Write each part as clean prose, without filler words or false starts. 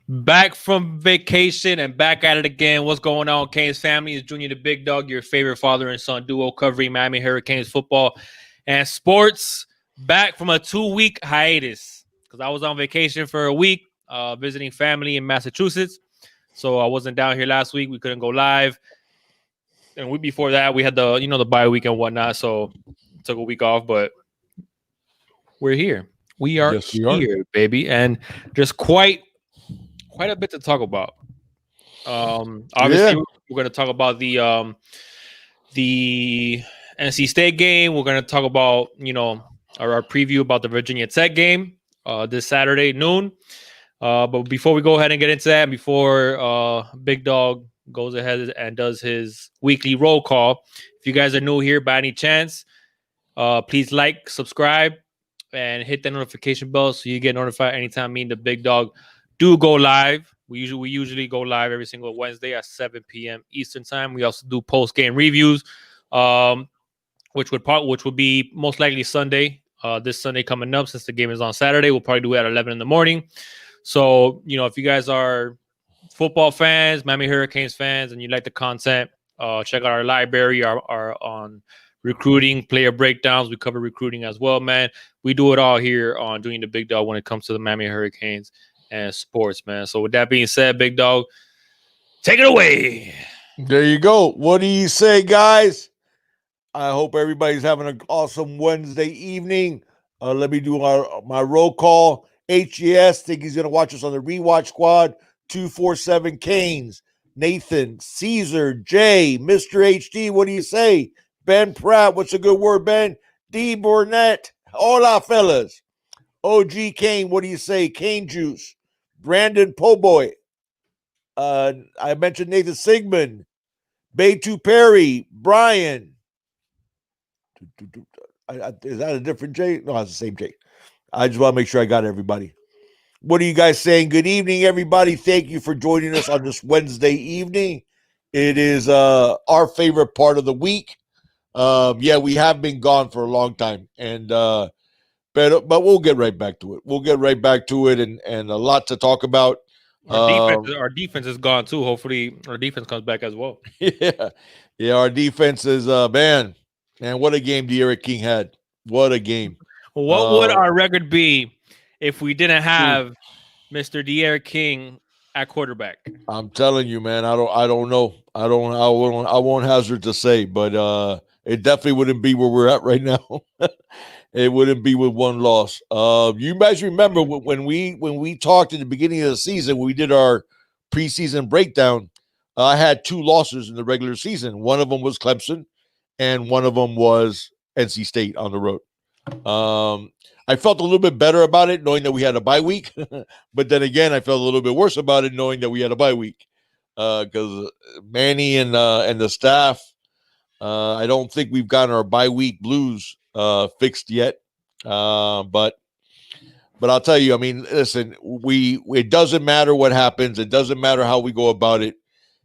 Back from vacation and back at it again. What's going on, Canes family? It's Junior the Big Dog, your favorite father and son duo covering Miami Hurricanes football and sports. Back from a 2-week hiatus because I was on vacation for a week visiting family in Massachusetts. So I wasn't down here last week. We couldn't go live. And week before that, we had the bye week and whatnot. So took a week off, but we're here. We are Yes, we are. here, baby. And just quite a bit to talk about. Obviously, Yeah. we're going to talk about the NC State game. We're going to talk about our preview about the Virginia Tech game this Saturday noon. But before we go ahead and get into that, before Big Dog goes ahead and does his weekly roll call, if you guys are new here by any chance, please like, subscribe, and hit the notification bell so you get notified anytime me and the Big Dog do go live. We usually go live every single Wednesday at 7 p.m. Eastern time. We also do post game reviews, which would be most likely Sunday. This Sunday coming up, since the game is on Saturday, we'll probably do it at 11 in the morning. So if you guys are football fans, Miami Hurricanes fans, and you like the content, check out our library, our on recruiting, player breakdowns. We cover recruiting as well, man. We do it all here on Doing the Big Dog when it comes to the Miami Hurricanes and sports, man. So with that being said, Big Dog, take it away. There you go. What do you say, guys? I hope everybody's having an awesome Wednesday evening. Let me do my roll call. HGS, think he's going to watch us on the Rewatch Squad. 247 Canes. Nathan, Caesar, Jay, Mr. HD, what do you say? Ben Pratt, what's a good word, Ben? D. Burnett, hola, fellas. OG Kane, what do you say? Cane Juice. Brandon Poboy. I mentioned Nathan Sigmund. Baytu Perry. Brian. Is that a different J? No, it's the same J. I just want to make sure I got everybody. What are you guys saying? Good evening, everybody. Thank you for joining us on this Wednesday evening. It is our favorite part of the week. Yeah, we have been gone for a long time, and but we'll get right back to it. We'll get right back to it, and a lot to talk about. Our defense is gone too. Hopefully, our defense comes back as well. Yeah. Our defense is man, what a game De'Aaron King had. What a game. What would our record be if we didn't have Mr. De'Aaron King at quarterback? I'm telling you, man. I don't know. I won't hazard to say, but it definitely wouldn't be where we're at right now. It wouldn't be with one loss. You guys remember when we talked at the beginning of the season when we did our preseason breakdown? I had 2 losses in the regular season. One of them was Clemson, and one of them was NC State on the road. I felt a little bit better about it knowing that we had a bye week, but then again, I felt a little bit worse about it knowing that we had a bye week because Manny and the staff. I don't think we've gotten our bye week blues fixed yet, but I'll tell you. I mean, listen, it doesn't matter what happens. It doesn't matter how we go about it.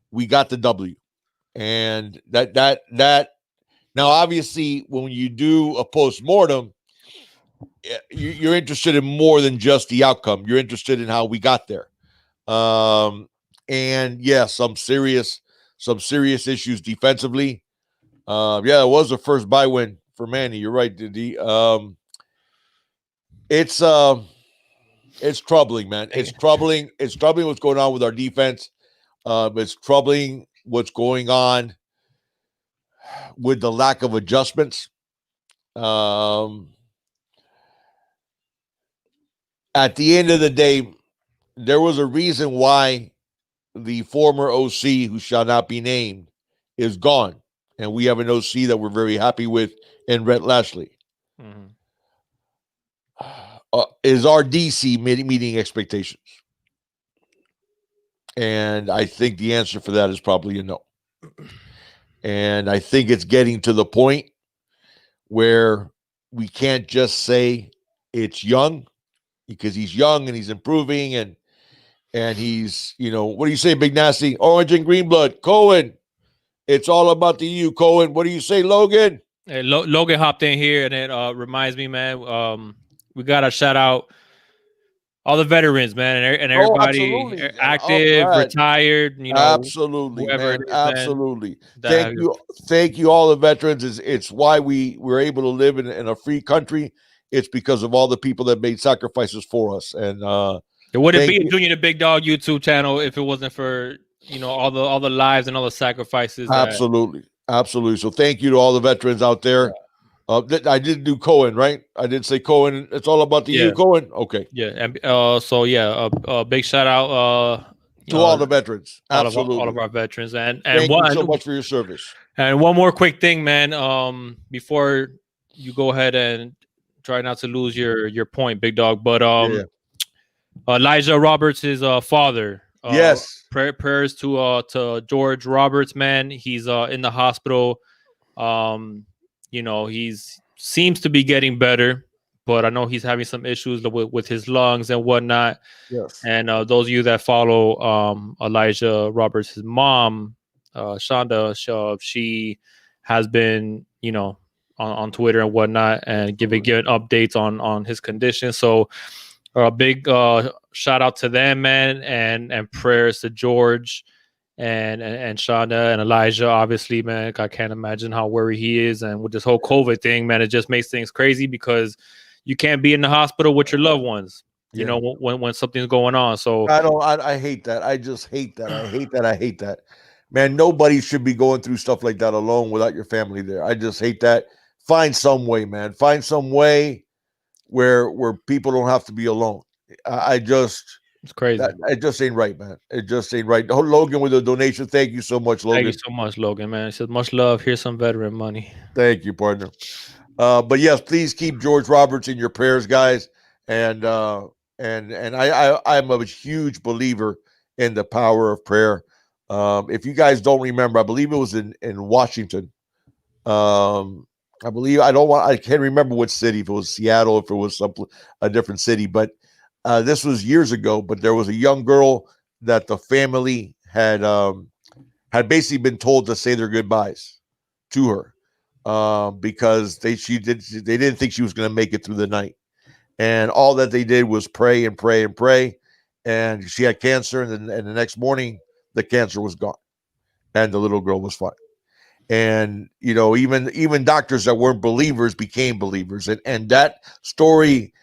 We got the W, and that. Now, obviously, when you do a postmortem, you're interested in more than just the outcome. You're interested in how we got there. And yeah, some serious issues defensively. Yeah, it was the first bye win for Manny. You're right, Didi. It's troubling, man. It's troubling. It's troubling what's going on with our defense. It's troubling what's going on with the lack of adjustments. At the end of the day, there was a reason why the former OC, who shall not be named, is gone. And we have an OC that we're very happy with in Rhett Lashley. Mm-hmm. Is our DC meeting expectations? And I think the answer for that is probably a no. And I think it's getting to the point where we can't just say it's young, because he's young and he's improving and he's, what do you say, Big Nasty? Orange and green blood. Cohen, it's all about the U. Cohen, what do you say, Logan? Hey, Logan hopped in here, and it reminds me, man, we got to shout out all the veterans, man, and Oh, everybody absolutely. Oh, active, God. retired, Absolutely, whoever it man. is, man. Absolutely. That Thank you, all the veterans. It's why we're able to live in a free country. It's because of all the people that made sacrifices for us. And It wouldn't thank be a you. Junior the Big Dog YouTube channel if it wasn't for all the lives and all the sacrifices that. Absolutely, absolutely. So thank you to all the veterans out there. I did do Cohen, right? I did say Cohen. It's all about the Yeah, you, Cohen. Okay. yeah, and so yeah, a big shout out To all the veterans. all of Absolutely. our veterans Thank you so much for your service. and one more quick thing, man. Before you go ahead and try not to lose your point, Big Dog, but Yeah. Elijah Roberts' father. Yes. Prayers to George Roberts, man. He's in the hospital. He's seems to be getting better, but I know he's having some issues with his lungs and whatnot. Yes. And those of you that follow Elijah Roberts' mom, Shonda, she has been, on Twitter and whatnot, and giving updates on his condition. So a big shout out to them, man, and prayers to George and Shonda and Elijah. Obviously, man, I can't imagine how worried he is, and with this whole COVID thing, man, it just makes things crazy because you can't be in the hospital with your loved ones. Yeah. When something's going on. So I hate that. I just hate that. I hate that. I hate that. Man, nobody should be going through stuff like that alone without your family there. I just hate that. Find some way, man. Find some way where people don't have to be alone. I just it's crazy. it just ain't right, man. It just ain't right. Oh, Logan with a donation. Thank you so much, Thank you Logan. so much, Logan, man. It says much love. Here's some veteran money. Thank you, partner. But yes, please keep George Roberts in your prayers, guys. And I'm a huge believer in the power of prayer. If you guys don't remember, I believe it was in Washington. I can't remember what city, if it was Seattle, if it was a different city, but this was years ago. But there was a young girl that the family had basically been told to say their goodbyes to her because they didn't think she was going to make it through the night, and all that they did was pray and pray and pray, and she had cancer, and the next morning the cancer was gone, and the little girl was fine. And even doctors that weren't believers became believers, and that story,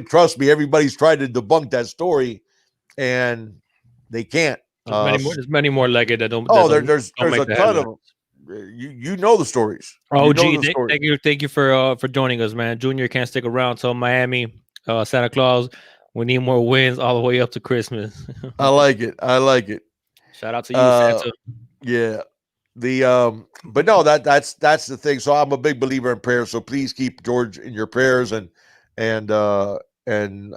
trust me, everybody's tried to debunk that story, and they can't. There's many more like it that don't There's don't make a the ton of headline. them. You know the stories. Oh, You know gee, the story. thank you for joining us, man. Junior can't stick around till Miami, Santa Claus. We need more wins all the way up to Christmas. I like it. I like it. Shout out to you, Santa. Yeah. But no, that's the thing. So I'm a big believer in prayer. So please keep George in your prayers, and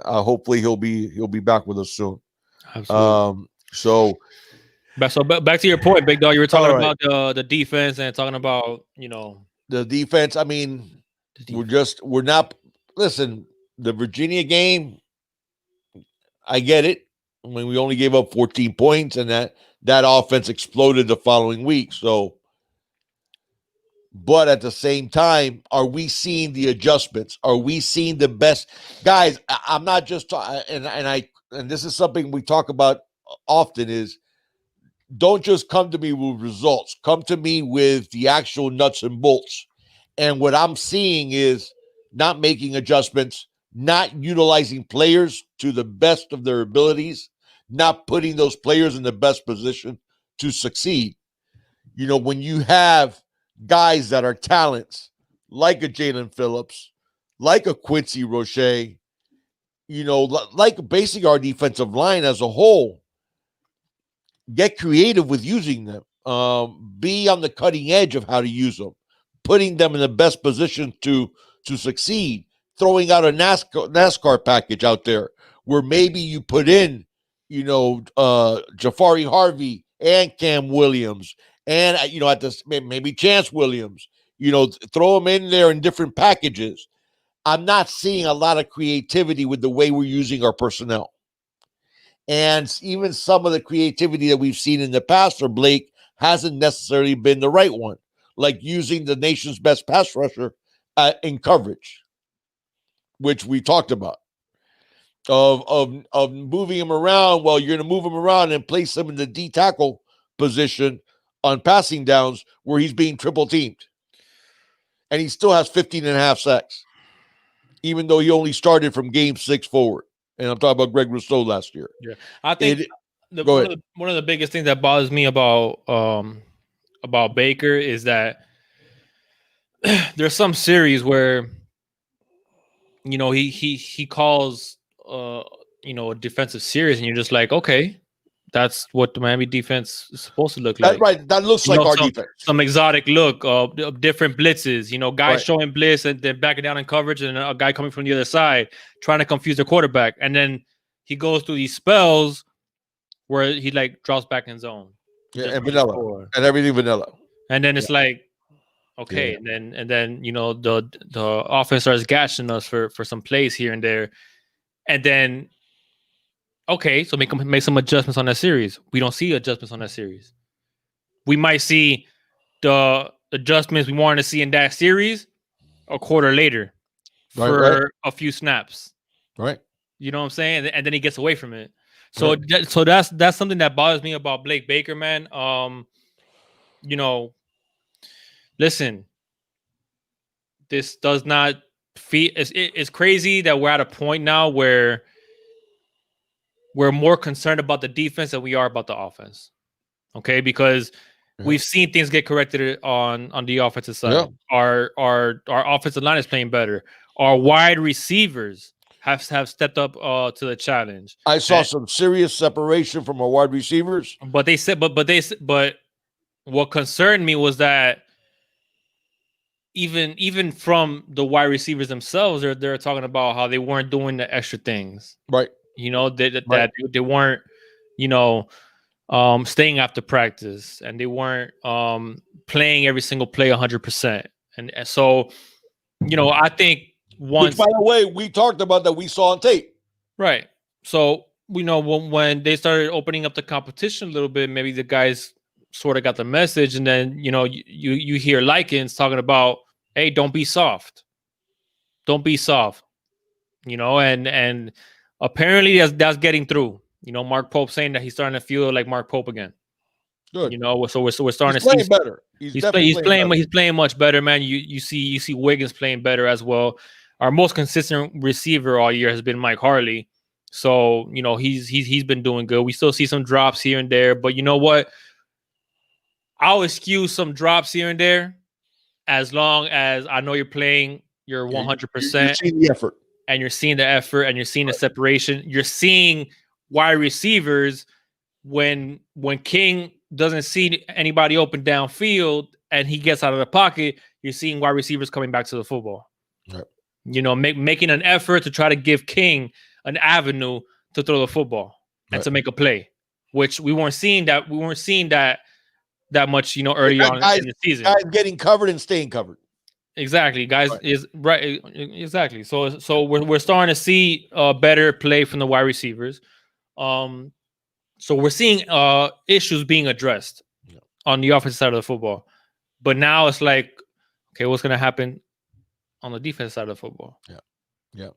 hopefully he'll be back with us soon. Absolutely. So Back to your point, Big Dog. You were talking all right. about the defense and talking about The defense. I mean, we're not. Listen, the Virginia game, I get it. I mean, we only gave up 14 points, and that offense exploded the following week. So, but at the same time, are we seeing the adjustments? Are we seeing the best guys? I'm not just and this is something we talk about often is don't just come to me with results. Come to me with the actual nuts and bolts. And what I'm seeing is not making adjustments, not utilizing players to the best of their abilities, not putting those players in the best position to succeed. When you have guys that are talents like a Jaylen Phillips, like a Quincy Roche, like basically our defensive line as a whole, get creative with using them. Be on the cutting edge of how to use them, putting them in the best position to succeed. Throwing out a NASCAR package out there where maybe you put in, Jafari Harvey and Cam Williams, and at this maybe Chance Williams. Throw them in there in different packages. I'm not seeing a lot of creativity with the way we're using our personnel. And even some of the creativity that we've seen in the past for Blake hasn't necessarily been the right one, like using the nation's best pass rusher in coverage, which we talked about. of moving him around. Well, you're going to move him around and place him in the D tackle position on passing downs where he's being triple teamed. And he still has 15 and a half sacks, even though he only started from game 6 forward. And I'm talking about Greg Rousseau last year. Yeah, I think one of the biggest things that bothers me about Baker is that there's some series where he calls a defensive series, and you're just like, okay, that's what the Miami defense is supposed to look like. Right, that looks like our defense. Some exotic look of different blitzes. Guys showing blitz and then backing down in coverage, and a guy coming from the other side trying to confuse the quarterback, and then he goes through these spells where he like drops back in zone. Yeah, and vanilla, and everything vanilla. And then it's like, okay, and then the offense starts gashing us for some plays here and there, and then okay, so make some adjustments on that series. We don't see adjustments on that series. We might see the adjustments we wanted to see in that series a quarter later for a few snaps. Right. You know what I'm saying? And then he gets away from it. So that's something that bothers me about Blake Baker, man. Listen, this does not feel. It's crazy that we're at a point now where we're more concerned about the defense than we are about the offense. Okay, because we've seen things get corrected on the offensive side. Yeah. Our offensive line is playing better. Our wide receivers have stepped up to the challenge. I saw some serious separation from our wide receivers. But they said, but what concerned me was that even from the wide receivers themselves, they're talking about how they weren't doing the extra things. Right. That they weren't, staying after practice, and they weren't playing every single play 100%. And so, I think once, which, by the way, we talked about that we saw on tape. Right. So, when they started opening up the competition a little bit, maybe the guys sort of got the message, and then, you hear Likens talking about, hey, don't be soft. Don't be soft. And apparently that's getting through. Mark Pope saying that he's starting to feel like Mark Pope again. Good. So we're starting to see better. He's playing much better, man. You see Wiggins playing better as well. Our most consistent receiver all year has been Mike Harley. So, he's been doing good. We still see some drops here and there, but you know what? I'll excuse some drops here and there as long as I know you're playing your 100%. You're seeing the effort. And you're seeing the effort, and you're seeing the separation. You're seeing wide receivers when King doesn't see anybody open downfield and he gets out of the pocket, you're seeing wide receivers coming back to the football. Right. Making an effort to try to give King an avenue to throw the football and to make a play, which we weren't seeing that much, early on in the season. Guys getting covered and staying covered. Exactly, guys. Right. Is right. Exactly. So we're starting to see better play from the wide receivers. So we're seeing issues being addressed on the offensive side of the football. But now it's like, okay, what's going to happen on the defense side of the football? Yeah.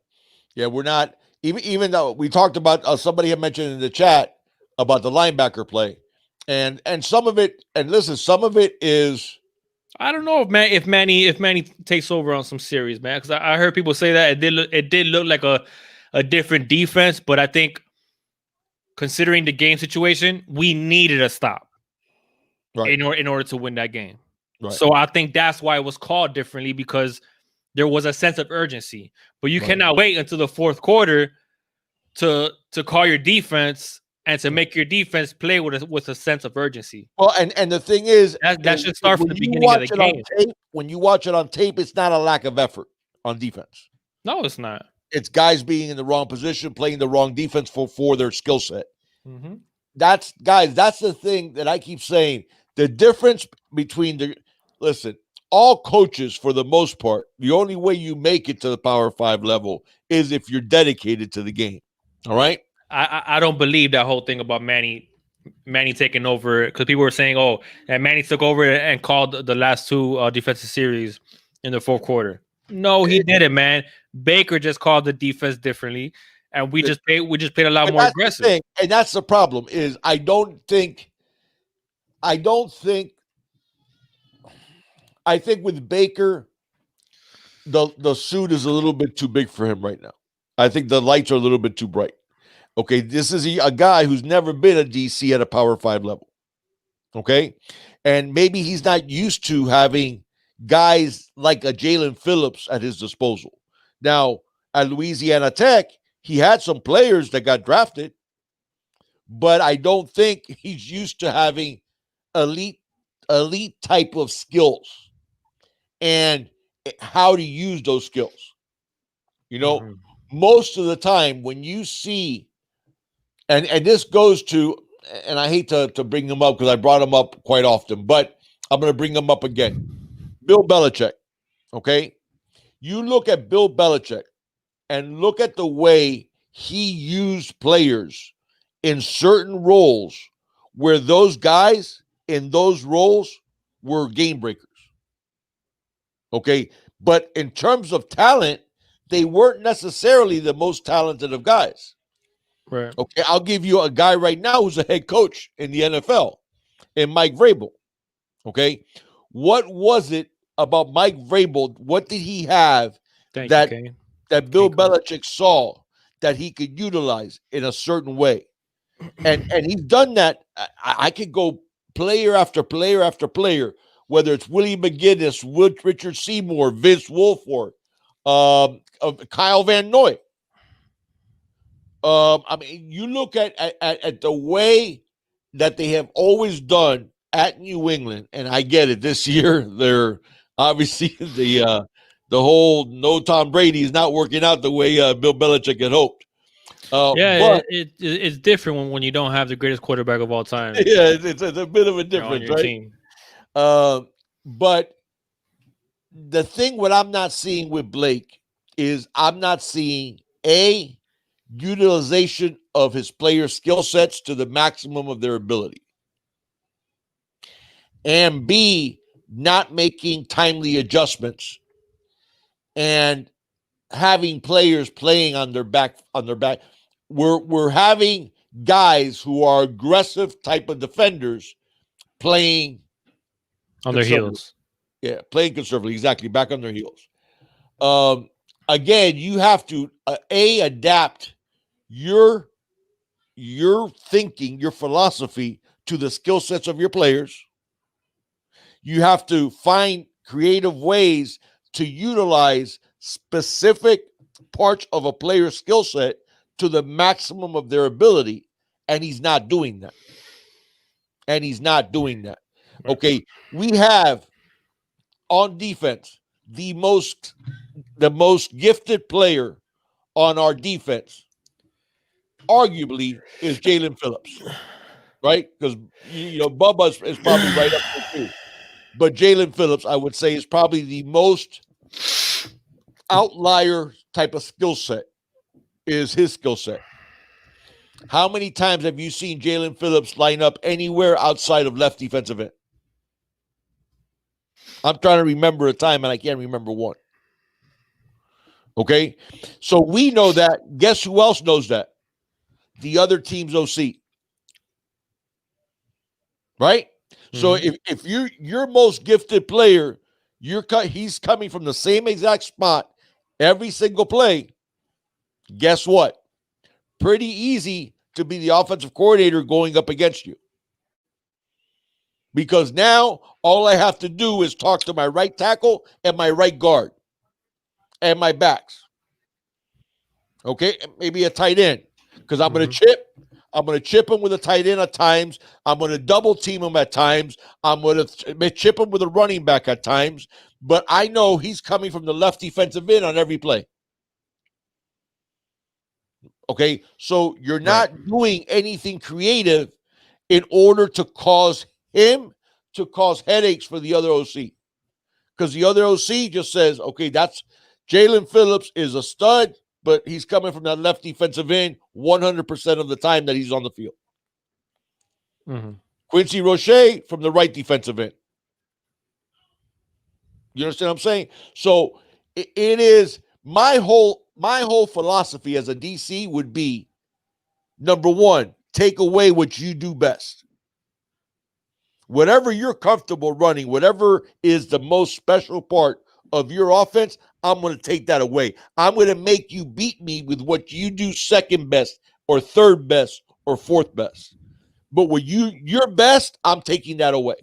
We're not even though we talked about somebody had mentioned in the chat about the linebacker play, and some of it. And listen, some of it is. I don't know if Manny takes over on some series, man, because I heard people say that it did look like a different defense, but I think considering the game situation, we needed a stop in order to win that game. Right. So I think that's why it was called differently, because there was a sense of urgency. But you cannot wait until the fourth quarter to call your defense and to make your defense play with a sense of urgency. Well, and the thing is, that should start from the beginning of the game. When you watch it on tape, it's not a lack of effort on defense. No, it's not. It's guys being in the wrong position, playing the wrong defense for their skill set. Mm-hmm. That's the thing that I keep saying. The difference between all coaches, for the most part, the only way you make it to the Power 5 level is if you're dedicated to the game. All right? I don't believe that whole thing about Manny taking over, because people were saying, oh, and Manny took over and called the last two defensive series in the fourth quarter. No, he didn't, man. Baker just called the defense differently, and we just played a lot And more that's the aggressive. thing, and that's the problem. Is I don't think. I think with Baker, the suit is a little bit too big for him right now. I think the lights are a little bit too bright. Okay, this is a guy who's never been a DC at a Power 5 level. Okay, and maybe he's not used to having guys like a Jaylen Phillips at his disposal. Now, at Louisiana Tech, he had some players that got drafted, but I don't think he's used to having elite type of skills and how to use those skills. You know, most of the time when you see, and this goes to, and I hate to bring him up because I brought him up quite often, but I'm going to bring him up again. Bill Belichick, okay? You look at Bill Belichick and look at the way he used players in certain roles where those guys in those roles were game breakers. Okay? But in terms of talent, they weren't necessarily the most talented of guys. Right. Okay, I'll give you a guy right now who's a head coach in the NFL, and Mike Vrabel. Okay, what was it about Mike Vrabel? What did he have that Bill Belichick saw that he could utilize in a certain way? And he's done that. I could go player after player after player, whether it's Willie McGinnis, Richard Seymour, Vince Wilfork, Kyle Van Noy. I mean, you look at the way that they have always done at New England, and I get it. This year, they're obviously the whole no Tom Brady is not working out the way Bill Belichick had hoped. But it's different when you don't have the greatest quarterback of all time. Yeah, it's a bit of a difference, on your right? Team. But the thing what I'm not seeing with Blake is I'm not seeing utilization of his player skill sets to the maximum of their ability, and B, not making timely adjustments and having players playing on their back. We're having guys who are aggressive type of defenders playing on their heels. Yeah, playing conservatively, exactly, back on their heels. Again, you have to adapt your thinking, your philosophy to the skill sets of your players. You have to find creative ways to utilize specific parts of a player's skill set to the maximum of their ability, and he's not doing that. Okay, we have on defense the most gifted player on our defense arguably is Jaylen Phillips, right? Because Bubba is probably right up there too. But Jaylen Phillips, I would say, is probably the most outlier type of skill set is his skill set. How many times have you seen Jaylen Phillips line up anywhere outside of left defensive end? I'm trying to remember a time, and I can't remember one. Okay? So we know that. Guess who else knows that? The other team's OC. Right? Mm-hmm. So if your most gifted player, he's coming from the same exact spot every single play, guess what? Pretty easy to be the offensive coordinator going up against you. Because now all I have to do is talk to my right tackle and my right guard and my backs. Okay? Maybe a tight end. Because I'm going to chip. I'm going to chip him with a tight end at times. I'm going to double team him at times. I'm going to chip him with a running back at times. But I know he's coming from the left defensive end on every play. Okay? So you're not doing anything creative in order to cause him to cause headaches for the other OC. Because the other OC just says, okay, that's Jaylen Phillips is a stud, but he's coming from that left defensive end 100% of the time that he's on the field. Mm-hmm. Quincy Roche from the right defensive end. You understand what I'm saying? So it is my whole my whole philosophy as a DC would be, number one, take away what you do best. Whatever you're comfortable running, whatever is the most special part of your offense, I'm going to take that away. I'm going to make you beat me with what you do second best or third best or fourth best. But what you're best, I'm taking that away.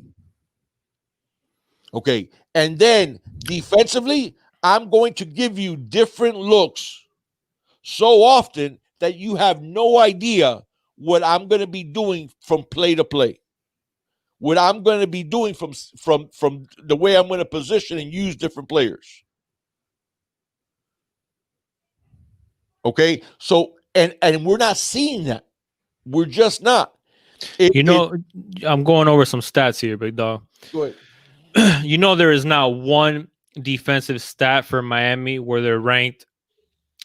Okay. And then defensively, I'm going to give you different looks so often that you have no idea what I'm going to be doing from play to play. What I'm going to be doing from the way I'm going to position and use different players. Okay? So and we're not seeing that. We're just not. I'm going over some stats here, big dog. Go ahead. There is not one defensive stat for Miami where they're ranked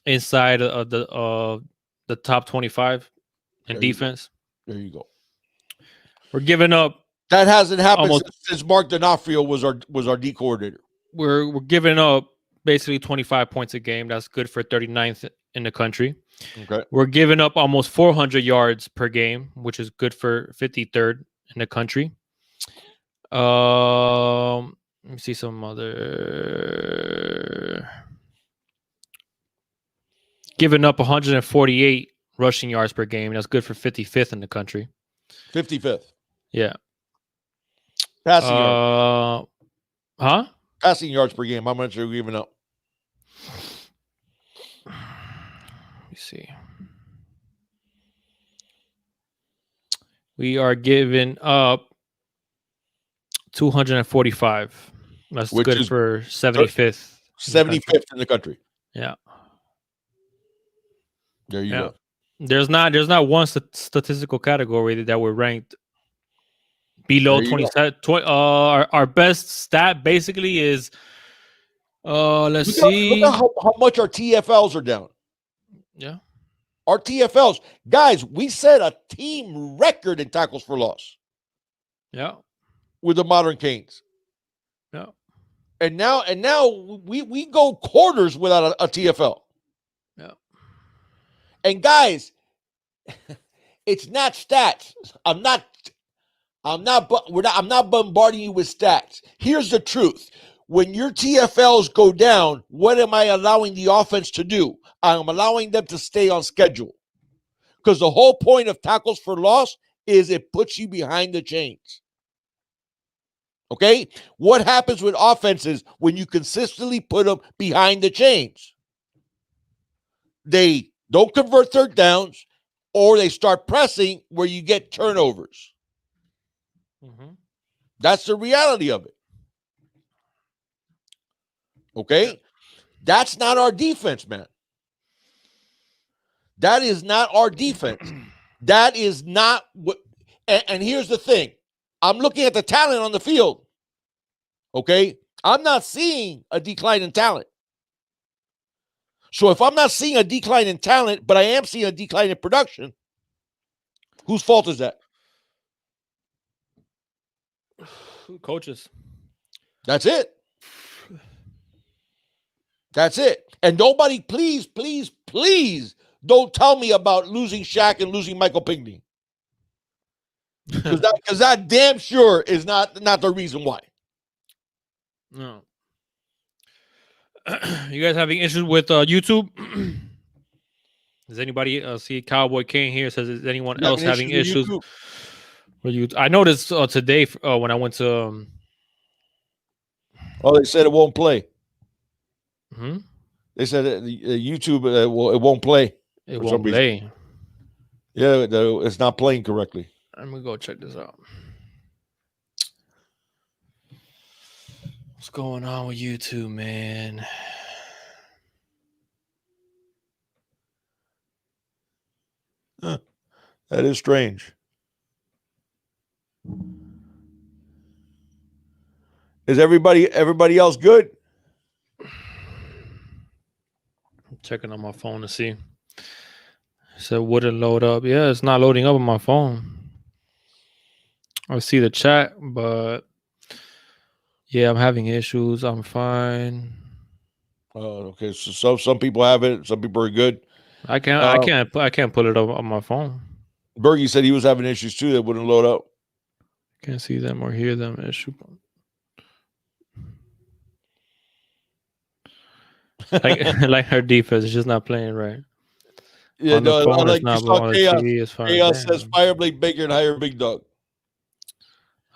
inside of the top 25 in defense. There you go. We're giving up. That hasn't happened since Mark D'Onofrio was our D coordinator. We're giving up basically 25 points a game. That's good for 39th in the country. Okay. We're giving up almost 400 yards per game, which is good for 53rd in the country. Let me see some other. Giving up 148 rushing yards per game. That's good for 55th in the country. 55th. Yeah. Passing yards. Huh? Passing yards per game. How much are we giving up? Let me see. We are giving up 245. That's Which good is for 75th. 75th in the country. Yeah. There you go. There's not one statistical category that we're ranked below 27. Our best stat basically is let's see. Look at how much our TFLs are down. Yeah. Our TFLs. Guys, we set a team record in tackles for loss. Yeah. With the Modern Canes. Yeah. And now we go quarters without a TFL. Yeah. And guys, it's not stats. I'm not bombarding you with stats. Here's the truth. When your TFLs go down, what am I allowing the offense to do? I'm allowing them to stay on schedule. Because the whole point of tackles for loss is it puts you behind the chains. Okay? What happens with offenses when you consistently put them behind the chains? They don't convert third downs, or they start pressing where you get turnovers. Mm-hmm. That's the reality of it. Okay? That's not our defense, man. That is not our defense. That is not what. And here's the thing. I'm looking at the talent on the field. Okay? I'm not seeing a decline in talent. So if I'm not seeing a decline in talent, but I am seeing a decline in production, whose fault is that? Coaches. That's it. That's it. And nobody, please, please, please don't tell me about losing Shaq and losing Michael Pinkney. Because that damn sure is not the reason why. No. You guys having issues with YouTube? Does anybody see Cowboy Kane here? Says, is anyone else having issues with YouTube? I noticed today when I went to. They said it won't play. Hmm? They said YouTube it won't play. It won't play. Yeah, it's not playing correctly. I'm gonna go check this out. What's going on with YouTube, man? Huh. That is strange. Is everybody else good? I'm checking on my phone to see. So wouldn't load up. Yeah, it's not loading up on my phone. I see the chat, but yeah, I'm having issues. I'm fine. Okay, so some people have it, some people are good. I can't pull it up on my phone. Bergie said he was having issues too that wouldn't load up. Can't see them or hear them. Like her defense is just not playing right. Yeah, On the no, phone, like it's you not, but saw on the Chaos. TV, it's fine. Chaos says Damn. Fireblade Baker and hire Big Dog.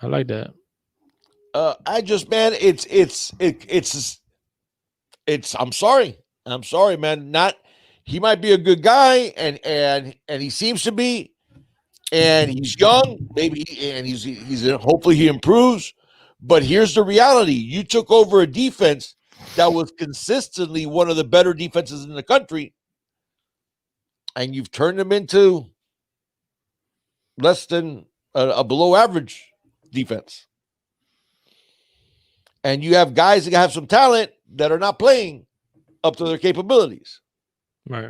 I like that. I just, man, it's. I'm sorry, man. Not he might be a good guy, and he seems to be, and he's young, maybe, and he's hopefully he improves. But here's the reality: you took over a defense that was consistently one of the better defenses in the country, and you've turned them into less than a below average defense. And you have guys that have some talent that are not playing up to their capabilities. Right.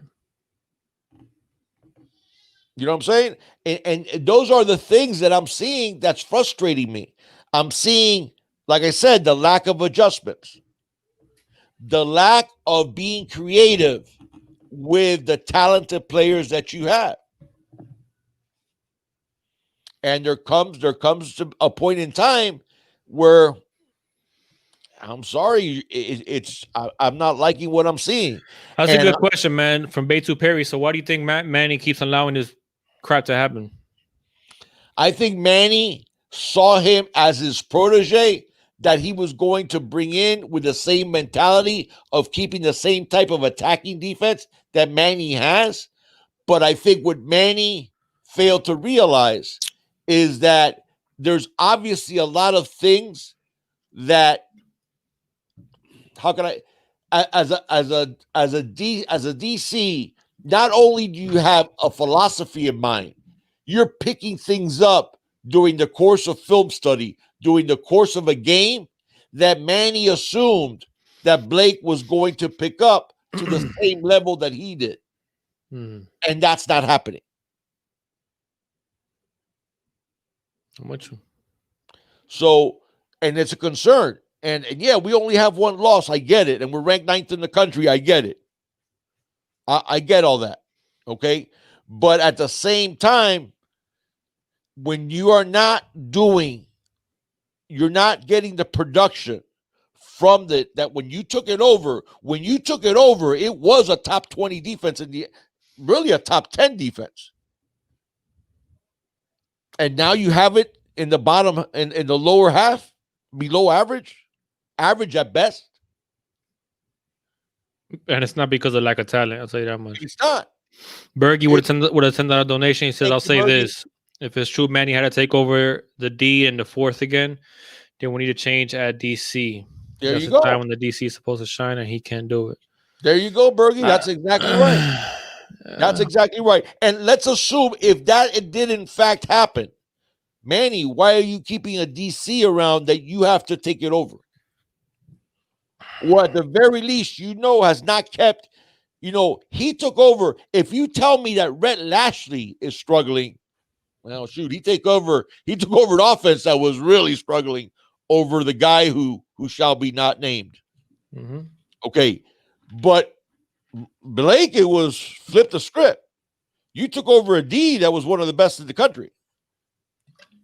You know what I'm saying? And those are the things that I'm seeing that's frustrating me. I'm seeing, like I said, the lack of adjustments, the lack of being creative with the talented players that you have. And there comes to a point in time where I'm sorry, I'm not liking what I'm seeing. That's a good question, man, from Beitu Perry. So why do you think Manny keeps allowing this crap to happen? I think Manny saw him as his protege that he was going to bring in with the same mentality of keeping the same type of attacking defense that Manny has. But I think what Manny failed to realize is that there's obviously a lot of things that, how can I, as a DC, not only do you have a philosophy in mind, you're picking things up during the course of film study, during the course of a game that Manny assumed that Blake was going to pick up to the same level that he did. And that's not happening. I'm with you. So, and it's a concern. And yeah, we only have one loss. I get it. And we're ranked 9th in the country. I get it. I get all that. Okay. But at the same time, when you are not you're not getting the production from that when you took it over, it was a top 20 defense really a top 10 defense. And now you have it in the bottom, in the lower half, below average at best. And it's not because of lack of talent. I'll tell you that much. It's not. Bergie would have sent out a donation. He says, "I'll say this: if it's true, Manny had to take over the D and the fourth again, then we need to change at DC. There you go. Time when the DC is supposed to shine, and he can't do it. There you go, Bergie. That's exactly right. That's exactly right. And let's assume if it did in fact happen, Manny, why are you keeping a DC around that you have to take it over? Or at the very least, has not kept, he took over. If you tell me that Rhett Lashley is struggling, well, shoot, he took over an offense that was really struggling over the guy who shall be not named. Mm-hmm. Okay. But Blake, it was flip the script. You took over a D that was one of the best in the country.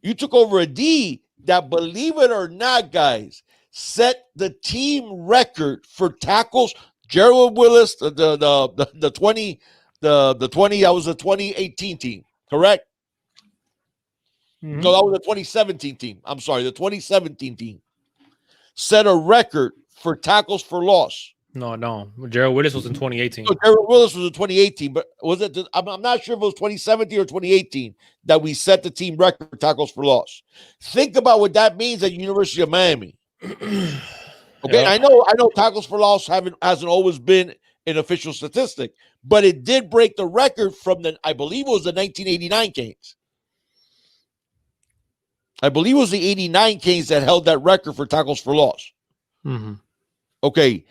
You took over a D that, believe it or not, guys, set the team record for tackles. Gerald Willis, the 20, that was the 2018 team, correct? Mm-hmm. No, that was the 2017 team. I'm sorry, the 2017 team set a record for tackles for loss. No. Gerald Willis was in 2018. So Gerald Willis was in 2018, but was it? I'm not sure if it was 2017 or 2018 that we set the team record for tackles for loss. Think about what that means at University of Miami. Okay, yep. I know tackles for loss hasn't always been an official statistic, but it did break the record from I believe it was the 1989 Canes. I believe it was the 89 Canes that held that record for tackles for loss. Mm-hmm. Okay.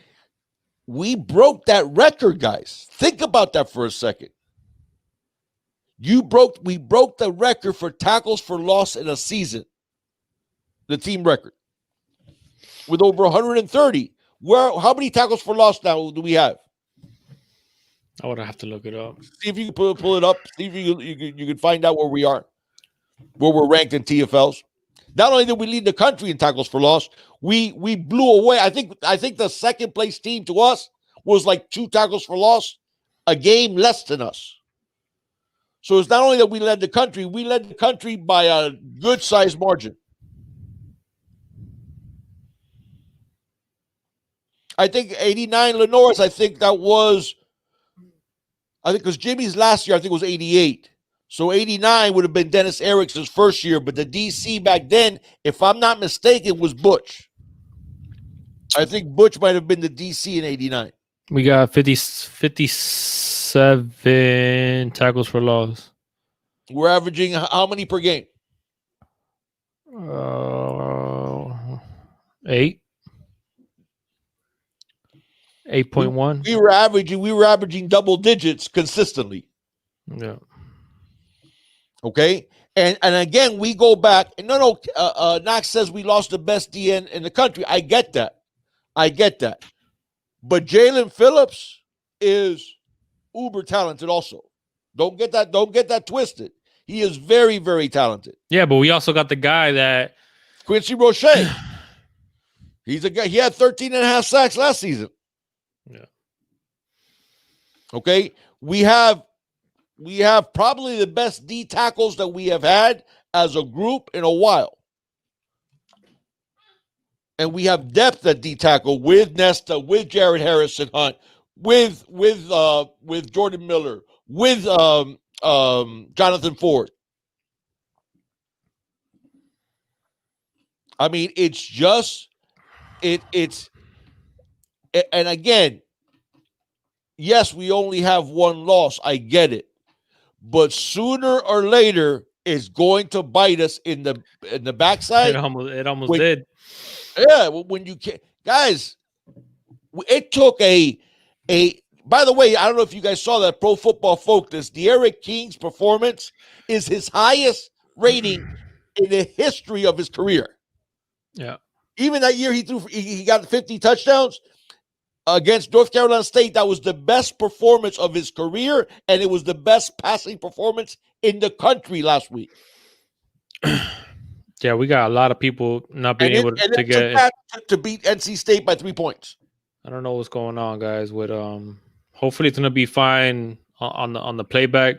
We broke that record, guys. Think about that for a second. We broke the record for tackles for loss in a season. The team record. With over 130. How many tackles for loss now do we have? I would have to look it up. See if you can pull it up. See if you can find out where we are, where we're ranked in TFLs. Not only did we lead the country in tackles for loss, we blew away. I think the second place team to us was like 2 tackles for loss a game less than us. So it's not only that we led the country by a good sized margin. I think 89 Lenore's, I think because Jimmy's last year, I think was 88. So 89 would have been Dennis Erickson's first year, but the DC back then, if I'm not mistaken, was Butch. I think Butch might have been the DC in 89. We got 57 tackles for loss. We're averaging how many per game? 8. 8.1. We were averaging double digits consistently. Yeah. Okay. And again, we go back. And Knox says we lost the best DN in the country. I get that. But Jaylen Phillips is uber talented also. Don't get that twisted. He is very, very talented. Yeah, but we also got the guy that Quincy Roche. He's a guy. He had 13 and a half sacks last season. Yeah. Okay. We have probably the best D tackles that we have had as a group in a while. And we have depth at D tackle with Nesta, with Jared Harrison Hunt, with Jordan Miller, with Jonathan Ford. I mean, it's just it's and again, yes, we only have 1 loss. I get it. But sooner or later, it's going to bite us in the backside. It almost did. Yeah, when you can't, guys, it took a. By the way, I don't know if you guys saw that Pro Football Focus. De'Aaron King's performance is his highest rating in the history of his career. Yeah. Even that year, he got 50 touchdowns against North Carolina State. That was the best performance of his career, and it was the best passing performance in the country last week. Yeah, we got a lot of people not being able to get to beat NC State by 3 points. I don't know what's going on, guys. With hopefully it's gonna be fine on the playback.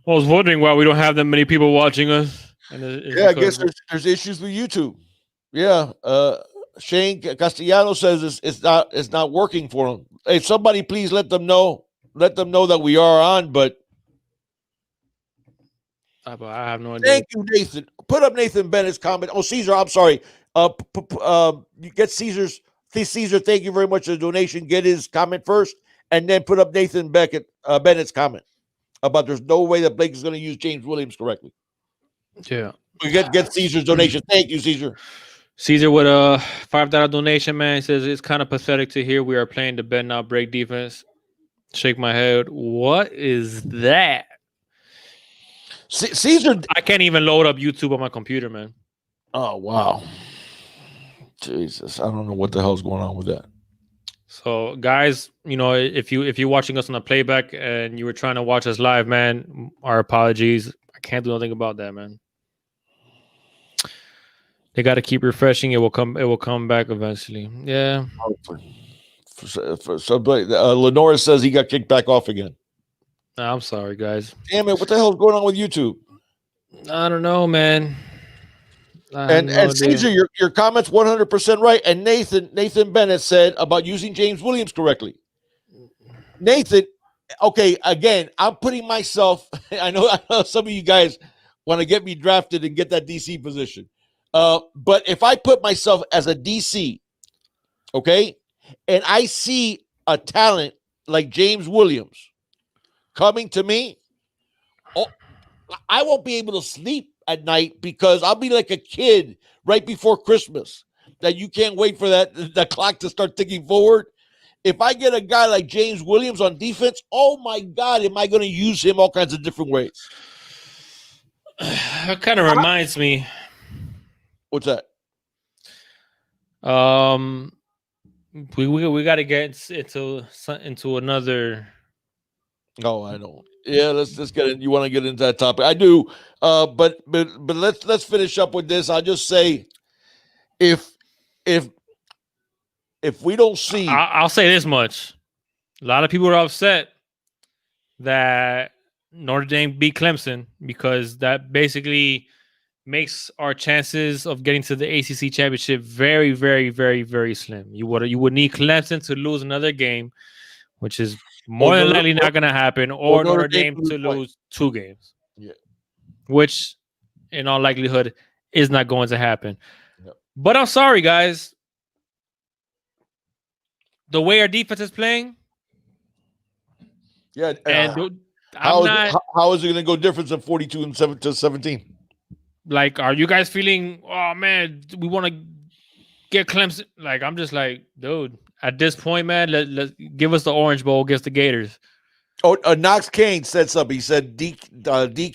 I was wondering why we don't have that many people watching us. I guess there's issues with YouTube. Yeah, Shane Castellano says it's not working for him. Hey, somebody please let them know that we are on. But I have no idea. Thank you, Nathan. Put up Nathan Bennett's comment. Oh, Caesar, I'm sorry. You get Caesar's. Caesar, thank you very much for the donation. Get his comment first, and then put up Nathan Bennett's comment about there's no way that Blake is going to use James Williams correctly. Yeah. We get Caesar's donation. Thank you, Caesar. Caesar with a $5 donation, man. He says it's kind of pathetic to hear we are playing the bend not break defense. Shake my head. What is that? Caesar, I can't even load up YouTube on my computer, man. Oh wow. Jesus, I don't know what the hell's going on with that. So, guys, if you're watching us on the playback and you were trying to watch us live, man, our apologies. I can't do nothing about that, man. They got to keep refreshing. It will come back eventually. Yeah. Lenora says he got kicked back off again. I'm sorry, guys. Damn it! What the hell is going on with YouTube? I don't know, man. And Caesar, your comment's 100% right. And Nathan Bennett said about using James Williams correctly. Nathan, okay, again, I'm putting myself. I know some of you guys want to get me drafted and get that DC position. But if I put myself as a DC, okay, and I see a talent like James Williams coming to me, I won't be able to sleep at night because I'll be like a kid right before Christmas that you can't wait for the clock to start ticking forward. If I get a guy like James Williams on defense, oh my God, am I going to use him all kinds of different ways? That kind of reminds me. What's that? We got to get into another. Oh, I know. Yeah, let's get in. You want to get into that topic? I do. But let's finish up with this. I'll just say, if if if we don't see, I'll say this much: a lot of people are upset that Notre Dame beat Clemson because that basically makes our chances of getting to the ACC championship very, very, very, very slim. You would need Clemson to lose another game, which is or more than Notre, likely not going to happen, or or Notre Notre Dame Dame to lose to twice. lose 2 games, Yeah, which in all likelihood is not going to happen. yeah. But I'm sorry, guys. The way our defense is playing, Yeah. and How I'm is it, not how is it going to go different than 42 and 7 to 17? like, are you guys feeling, oh man, we want to get Clemson? Like, I'm just like, dude, at this point, man, let give us the Orange Bowl against the Gators. Oh, Knox Kane said something. He said D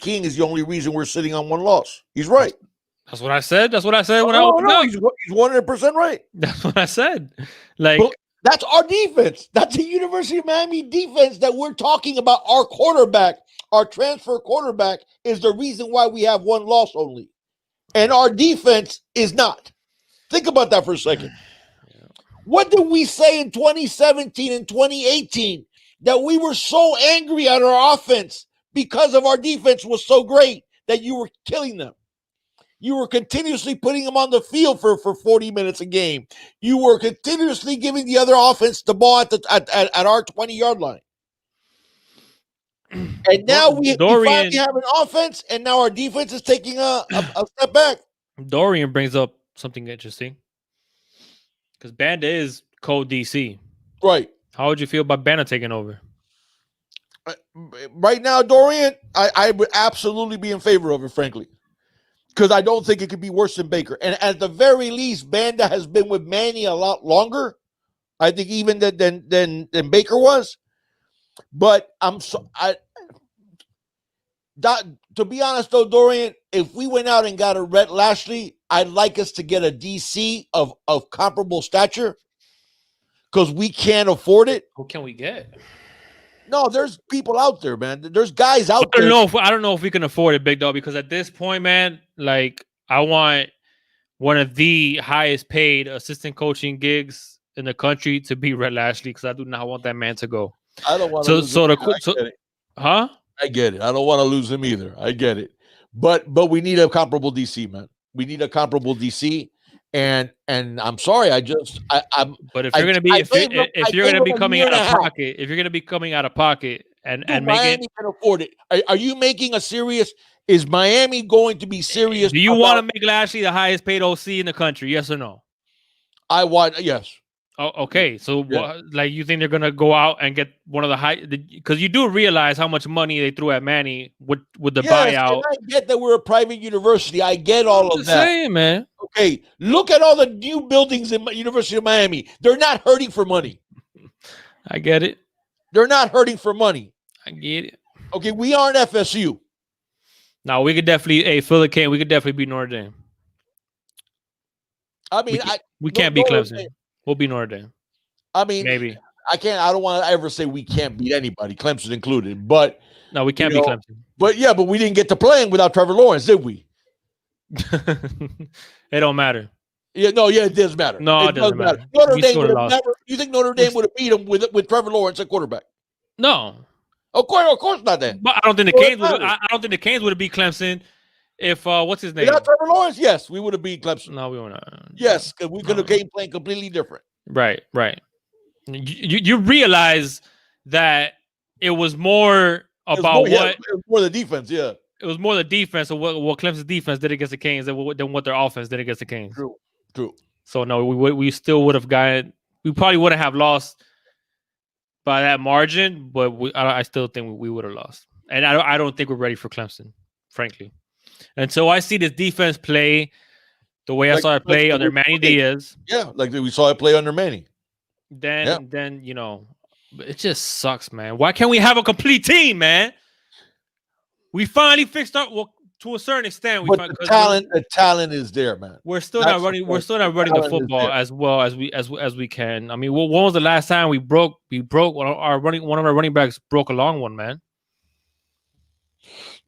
King is the only reason we're sitting on 1 loss. He's right. That's what I said. That's what I said when I Oh opened no, up. he's 100% right. That's what I said. Like, But that's our defense. That's the University of Miami defense that we're talking about. Our quarterback, our transfer quarterback, is the reason why we have 1 loss only, and our defense is not. Think about that for a second. What did we say in 2017 and 2018 that we were so angry at our offense because of our defense was so great that you were killing them? You were continuously putting them on the field for 40 minutes a game. You were continuously giving the other offense the ball at our 20-yard line. And now we finally have an offense, and now our defense is taking a step back. Dorian brings up something interesting because Banda is co-DC. Right. How would you feel about Banda taking over? Right now, Dorian, I would absolutely be in favor of it, frankly, because I don't think it could be worse than Baker. And at the very least, Banda has been with Manny a lot longer, I think, even than Baker was. But to be honest, though, Dorian, if we went out and got a Rhett Lashley, I'd like us to get a DC of comparable stature, because we can't afford it. Who can we get? No, there's people out there, man. There's guys out there. I don't know if we can afford it, Big Dog, because at this point, man, like, I want one of the highest paid assistant coaching gigs in the country to be Rhett Lashley, because I do not want that man to go. I don't want to lose him. Huh? I get it. I don't want to lose him either. I get it. But we need a comparable DC, man. We need a comparable DC. And I'm sorry, I'm. But if you're gonna be if you're gonna be coming out of pocket, if you're gonna be coming out of pocket and Miami can afford it. Are you making a serious? Is Miami going to be serious? Do you want to make Lashley the highest paid OC in the country? Yes or no? I want yes. Oh, okay. So, like, you think they're gonna go out and get one of the high? Because you do realize how much money they threw at Manny with the buyout. I get that we're a private university. I get all of that. Saying, man. Okay, look at all the new buildings in University of Miami. They're not hurting for money. I get it. They're not hurting for money. I get it. Okay, we aren't FSU. Now we could definitely, we could definitely beat Notre Dame. I mean, we can't beat Clemson. We'll beat Notre Dame. I mean, maybe. I don't want to ever say we can't beat anybody, Clemson included. But no, we can't beat Clemson. But but we didn't get to playing without Trevor Lawrence, did we? It don't matter. Yeah, it does matter. No, it doesn't matter. Notre Dame would have never. You think Notre Dame would have beat him with Trevor Lawrence at quarterback? No, of course not. Then, but I don't think the Canes would. I don't think the Canes would have beat Clemson if what's his name? Without Trevor Lawrence, yes, we would have beat Clemson. No, we would not. Yes, because we could have game playing completely different. Right. You realize that it was more about it was more the defense. Yeah, it was more the defense of what Clemson's defense did against the Canes than what their offense did against the Canes. True. So no, we still would have gotten. We probably wouldn't have lost by that margin, but I still think we would have lost. And I don't think we're ready for Clemson, frankly. And so I see this defense play the way I saw it play under Manny Diaz. Yeah, like we saw it play under Manny. Then it just sucks, man. Why can't we have a complete team, man? We finally fixed our to a certain extent, but the talent is there, man. We're still not running. We're still not running the football as well as we can. I mean, when was the last time we broke one of our running backs broke a long one, man?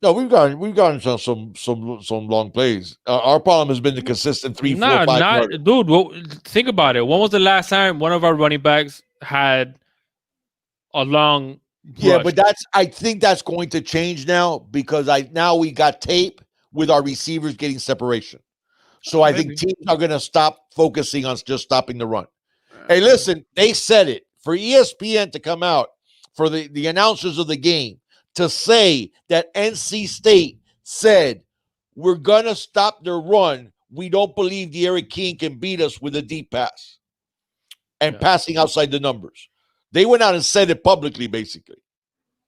No, we've gotten some long plays. Our problem has been the consistent 3, 4, 5 yards. Dude. Well, think about it. When was the last time one of our running backs had a long? Yeah, but I think that's going to change now because now we got tape with our receivers getting separation. So I think teams are going to stop focusing on just stopping the run. Hey, listen, they said it for ESPN to come out for the announcers of the game to say that NC State said we're going to stop their run. We don't believe the Eric King can beat us with a deep pass and passing outside the numbers. They went out and said it publicly, basically.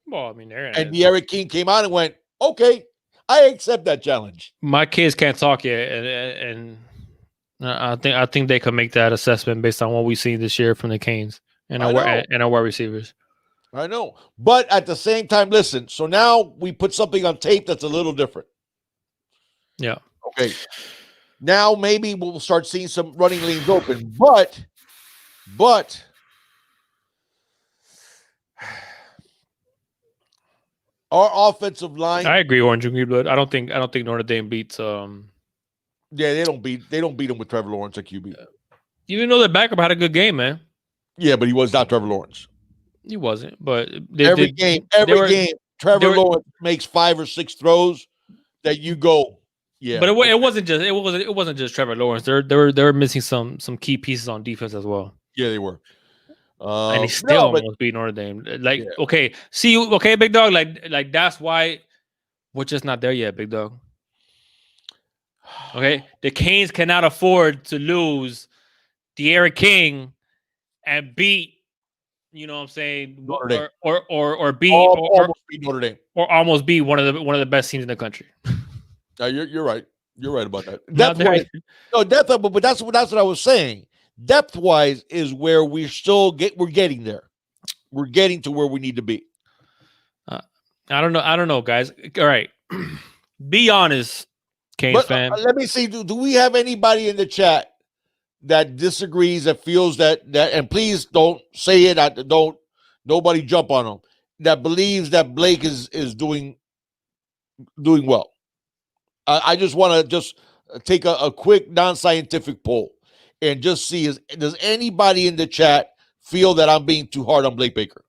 Well, I mean, and the Eric King came out and went, okay, I accept that challenge. My kids can't talk yet, and I think they can make that assessment based on what we've seen this year from the Canes and our wide receivers. I know. But at the same time, listen, so now we put something on tape that's a little different. Yeah. Okay. Now maybe we'll start seeing some running lanes open. But our offensive line. I agree, Orange and Green Blood. I don't think Notre Dame beats Yeah, they don't beat them with Trevor Lawrence at QB. Even though the backup had a good game, man. Yeah, but he was not Trevor Lawrence. He wasn't, but every game, Trevor Lawrence makes 5 or 6 throws that you go, yeah. But it wasn't just Trevor Lawrence. They were missing some key pieces on defense as well. Yeah, they were. And he still almost beat Notre Dame. Okay, big dog. Like that's why we're just not there yet, big dog. Okay, the Canes cannot afford to lose the Eric King and beat. You know what I'm saying? Notre Dame. Or beat almost beat Notre Dame. Or almost beat one of the best teams in the country. No, you're right. You're right about that. Depth-wise, but that's what I was saying. Depth-wise is where we're getting there. We're getting to where we need to be. I don't know, guys. All right. Be honest, Canes fan. Let me see. Do we have anybody in the chat that disagrees, that feels that and please don't say it. Nobody jump on them. That believes that Blake is doing well. I just want to take a quick non-scientific poll and just see does anybody in the chat feel that I'm being too hard on Blake Baker?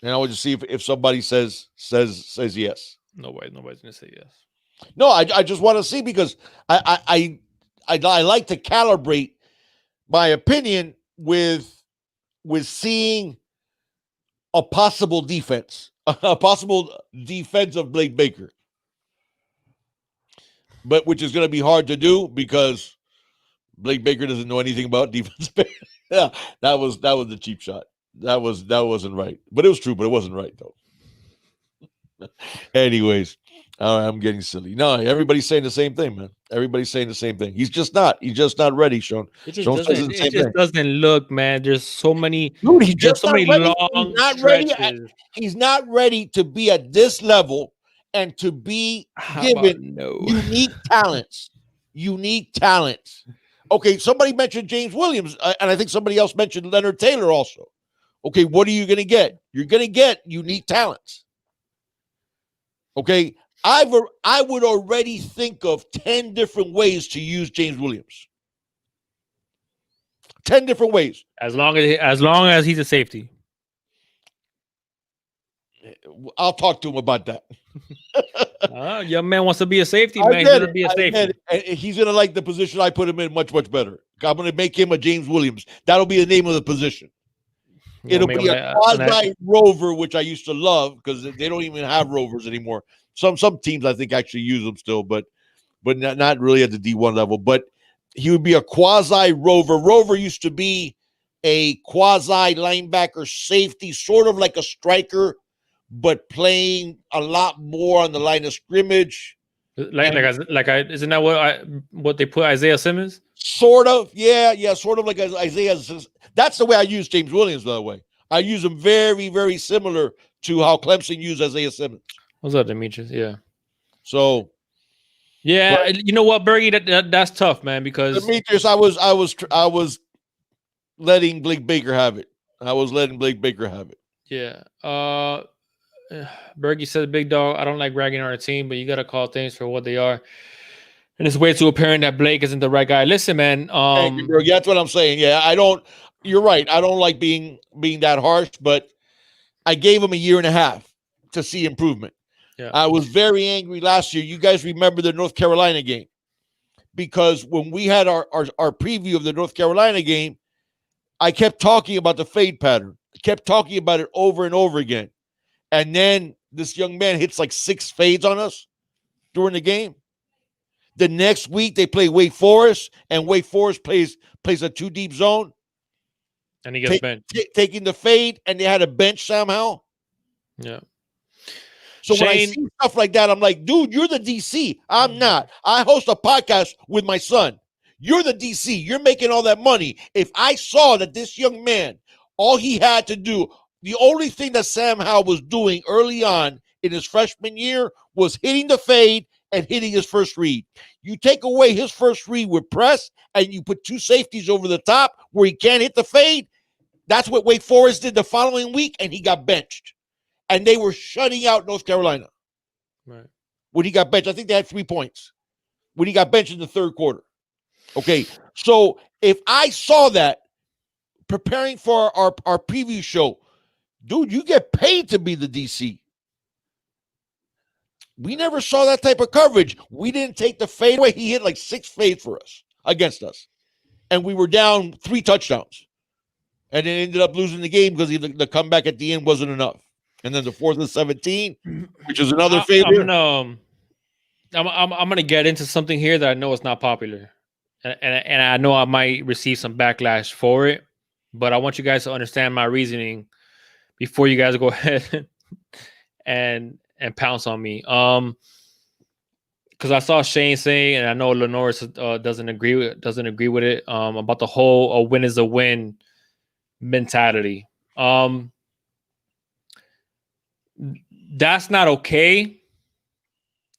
And I want to see if somebody says yes. Nobody's gonna say yes. No, I just want to see because I like to calibrate my opinion with seeing a possible defense of Blake Baker, but which is going to be hard to do because Blake Baker doesn't know anything about defense. Yeah, that was the cheap shot. That wasn't right, but it was true, but it wasn't right though. Anyways. I'm getting silly. No, everybody's saying the same thing, man. Everybody's saying the same thing. He's just not ready, Sean. It just doesn't look, man. There's so many. Dude, he's just so many long stretches. He's not ready to be at this level and to be given unique talents. Unique talents. Okay, somebody mentioned James Williams, and I think somebody else mentioned Leonard Taylor also. Okay, what are you going to get? You're going to get unique talents. Okay. I would already think of 10 different ways to use James Williams. 10 different ways. As long as he's a safety. I'll talk to him about that. Young man wants to be a safety, man. He's going to be a safety. He's going to like the position I put him in much, much better. I'm going to make him a James Williams. That'll be the name of the position. It'll be a quasi rover, which I used to love because they don't even have rovers anymore. Some teams I think actually use them still, but not really at the D1 level. But he would be a quasi rover. Rover used to be a quasi linebacker safety, sort of like a striker, but playing a lot more on the line of scrimmage. Isn't that what they put Isaiah Simmons? Sort of, yeah, sort of like Isaiah. That's the way I use James Williams, by the way. I use him very, very similar to how Clemson used Isaiah Simmons. What's up, Demetrius? Yeah. So, Yeah, but you know what, Bergie? That's tough, man, because Demetrius, I was letting Blake Baker have it. I was letting Blake Baker have it. yeah. Bergie says, "Big dog, I don't like ragging on our team, but you gotta call things for what they are." And it's way too apparent that Blake isn't the right guy. Listen, man. Thank you, bro. That's what I'm saying. Yeah, I don't. You're right. I don't like being that harsh, but I gave him a year and a half to see improvement. Yeah. I was very angry last year. You guys remember the North Carolina game, because when we had our preview of the North Carolina game, I kept talking about the fade pattern. I kept talking about it over and over again. And then this young man hits like 6 fades on us during the game. The next week they play Wake Forest, and Wake Forest plays a 2 deep zone. And he gets benched. Taking the fade, and they had a bench somehow. Yeah. So when I see stuff like that, I'm like, dude, you're the DC. I'm not. I host a podcast with my son. You're the DC. You're making all that money. If I saw that this young man, all he had to do, the only thing that Sam Howell was doing early on in his freshman year was hitting the fade and hitting his first read. You take away his first read with press, and you put 2 safeties over the top where he can't hit the fade. That's what Wake Forest did the following week, and he got benched. And they were shutting out North Carolina. Right. When he got benched, I think they had 3 points. When he got benched in the third quarter. Okay, so if I saw that preparing for our preview show, dude, you get paid to be the DC. We never saw that type of coverage. We didn't take the fade away. He hit like 6 fades for us, against us. And we were down 3 touchdowns. And then ended up losing the game because the comeback at the end wasn't enough. And then the 4th and 17, which is another failure. I'm gonna get into something here that I know is not popular, and I know I might receive some backlash for it, but I want you guys to understand my reasoning before you guys go ahead and pounce on me. Because I saw Shane saying, and I know Lenore doesn't agree with it. About the whole "a win is a win" mentality. That's not okay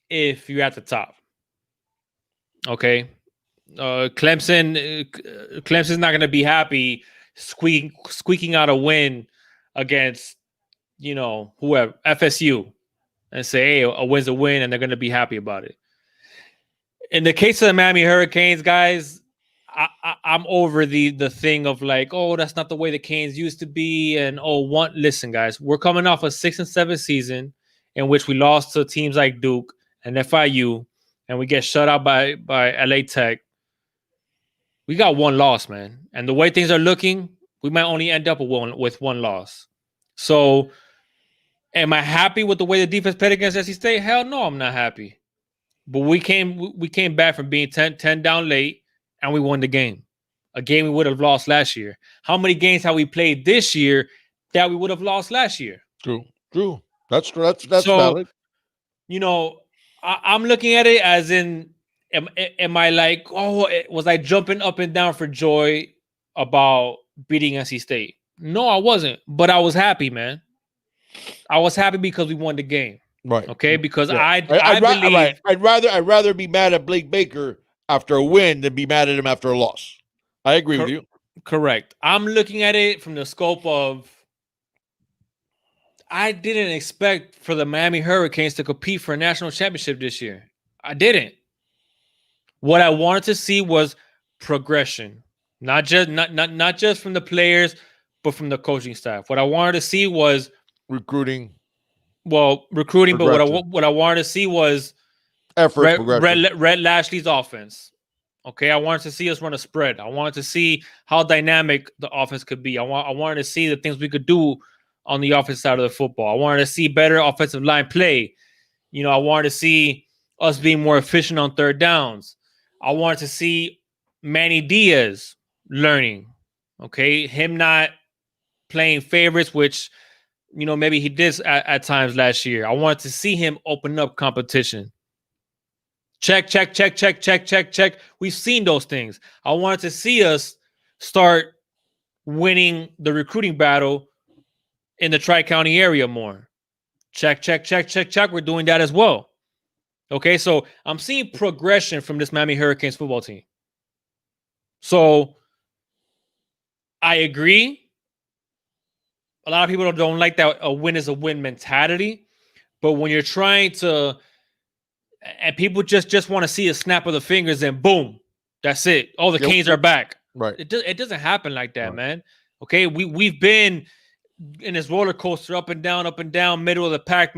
if you're at the top. Okay. Clemson's not going to be happy squeaking out a win against, whoever, FSU, and say, hey, a win's a win, and they're going to be happy about it. In the case of the Miami Hurricanes, guys, I'm over the thing of like, oh, that's not the way the Canes used to be. And listen, guys, we're coming off a 6-7 season in which we lost to teams like Duke and FIU, and we get shut out by LA Tech. We got 1 loss, man. And the way things are looking, we might only end up with one loss. So am I happy with the way the defense played against SC State? Hell no, I'm not happy. But we came back from being 10 down late, and we won the game. A game we would have lost last year. How many games have we played this year that we would have lost last year? True. That's so, valid. I'm looking at it as in, am I like, was I jumping up and down for joy about beating NC State? No, I wasn't. But I was happy, man. I was happy because we won the game. Right. Okay. Because yeah. I believe right. I'd rather be mad at Blake Baker after a win than be mad at him after a loss. I agree with you. Correct. I'm looking at it from the scope of, I didn't expect for the Miami Hurricanes to compete for a national championship this year. I didn't. What I wanted to see was progression, not just from the players, but from the coaching staff. What I wanted to see was recruiting. But what I wanted to see was effort. Red Lashley's offense. Okay, I wanted to see us run a spread. I wanted to see how dynamic the offense could be. I wanted to see the things we could do on the offensive side of the football. I wanted to see better offensive line play. I wanted to see us being more efficient on third downs. I wanted to see Manny Diaz learning. Okay, him not playing favorites, which maybe he did at times last year. I wanted to see him open up competition. Check. We've seen those things. I wanted to see us start winning the recruiting battle in the Tri-County area more. Check, check, check, check, check. We're doing that as well. Okay, so I'm seeing progression from this Miami Hurricanes football team. So I agree. A lot of people don't like that a win is a win mentality. But when you're trying to, and people just want to see a snap of the fingers and boom, that's it. Oh, the Canes are back. Right. It doesn't happen like that, man. Okay, we've been in this roller coaster, up and down, middle of the pack.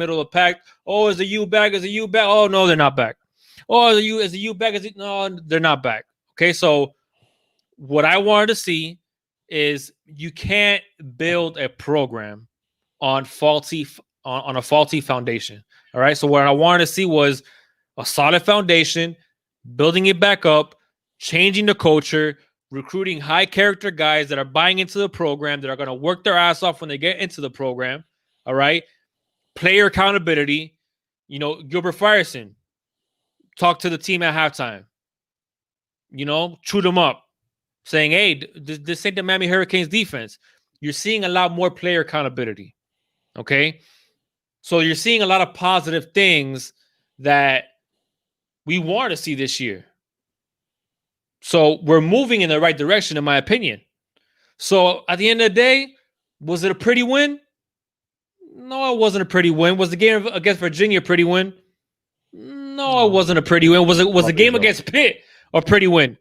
Oh, is the U back? Is the U back? Oh, no, they're not back. Oh, is the U back? No, they're not back. Okay, so what I wanted to see is you can't build a program on a faulty foundation. All right. So what I wanted to see was a solid foundation, building it back up, changing the culture, recruiting high character guys that are buying into the program, that are going to work their ass off when they get into the program. All right. Player accountability. You know, Gilbert Frierson, talk to the team at halftime. You know, chew them up, saying, hey, this ain't the Miami Hurricanes defense. You're seeing a lot more player accountability. Okay. So you're seeing a lot of positive things that we want to see this year. So we're moving in the right direction, in my opinion. So at the end of the day, was it a pretty win? No, it wasn't a pretty win. Was the game against Virginia a pretty win? No, it wasn't a pretty win. Was the game against Pitt a pretty win?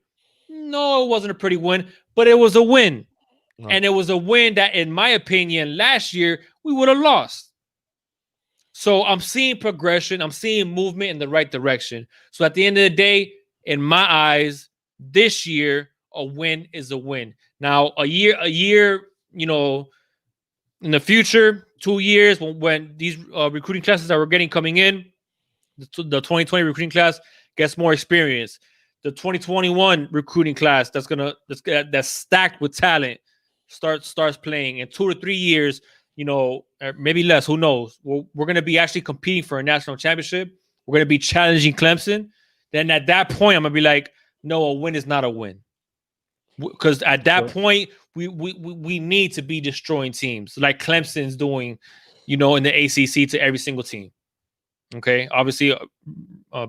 No, it wasn't a pretty win, but it was a win. No. And it was a win that, in my opinion, last year we would have lost. So I'm seeing progression. I'm seeing movement in the right direction. So at the end of the day, in my eyes, this year, a win is a win. Now, a year, you know, in the future, 2 years, when these recruiting classes that we're getting coming in, the 2020 recruiting class gets more experience. The 2021 recruiting class that's stacked with talent starts playing. In 2 to 3 years, you know, maybe less, who knows? We're going to be actually competing for a national championship. We're going to be challenging Clemson. Then at that point, I'm going to be like, no, a win is not a win. Because at that point, we need to be destroying teams like Clemson's doing, you know, in the ACC to every single team. Okay, obviously,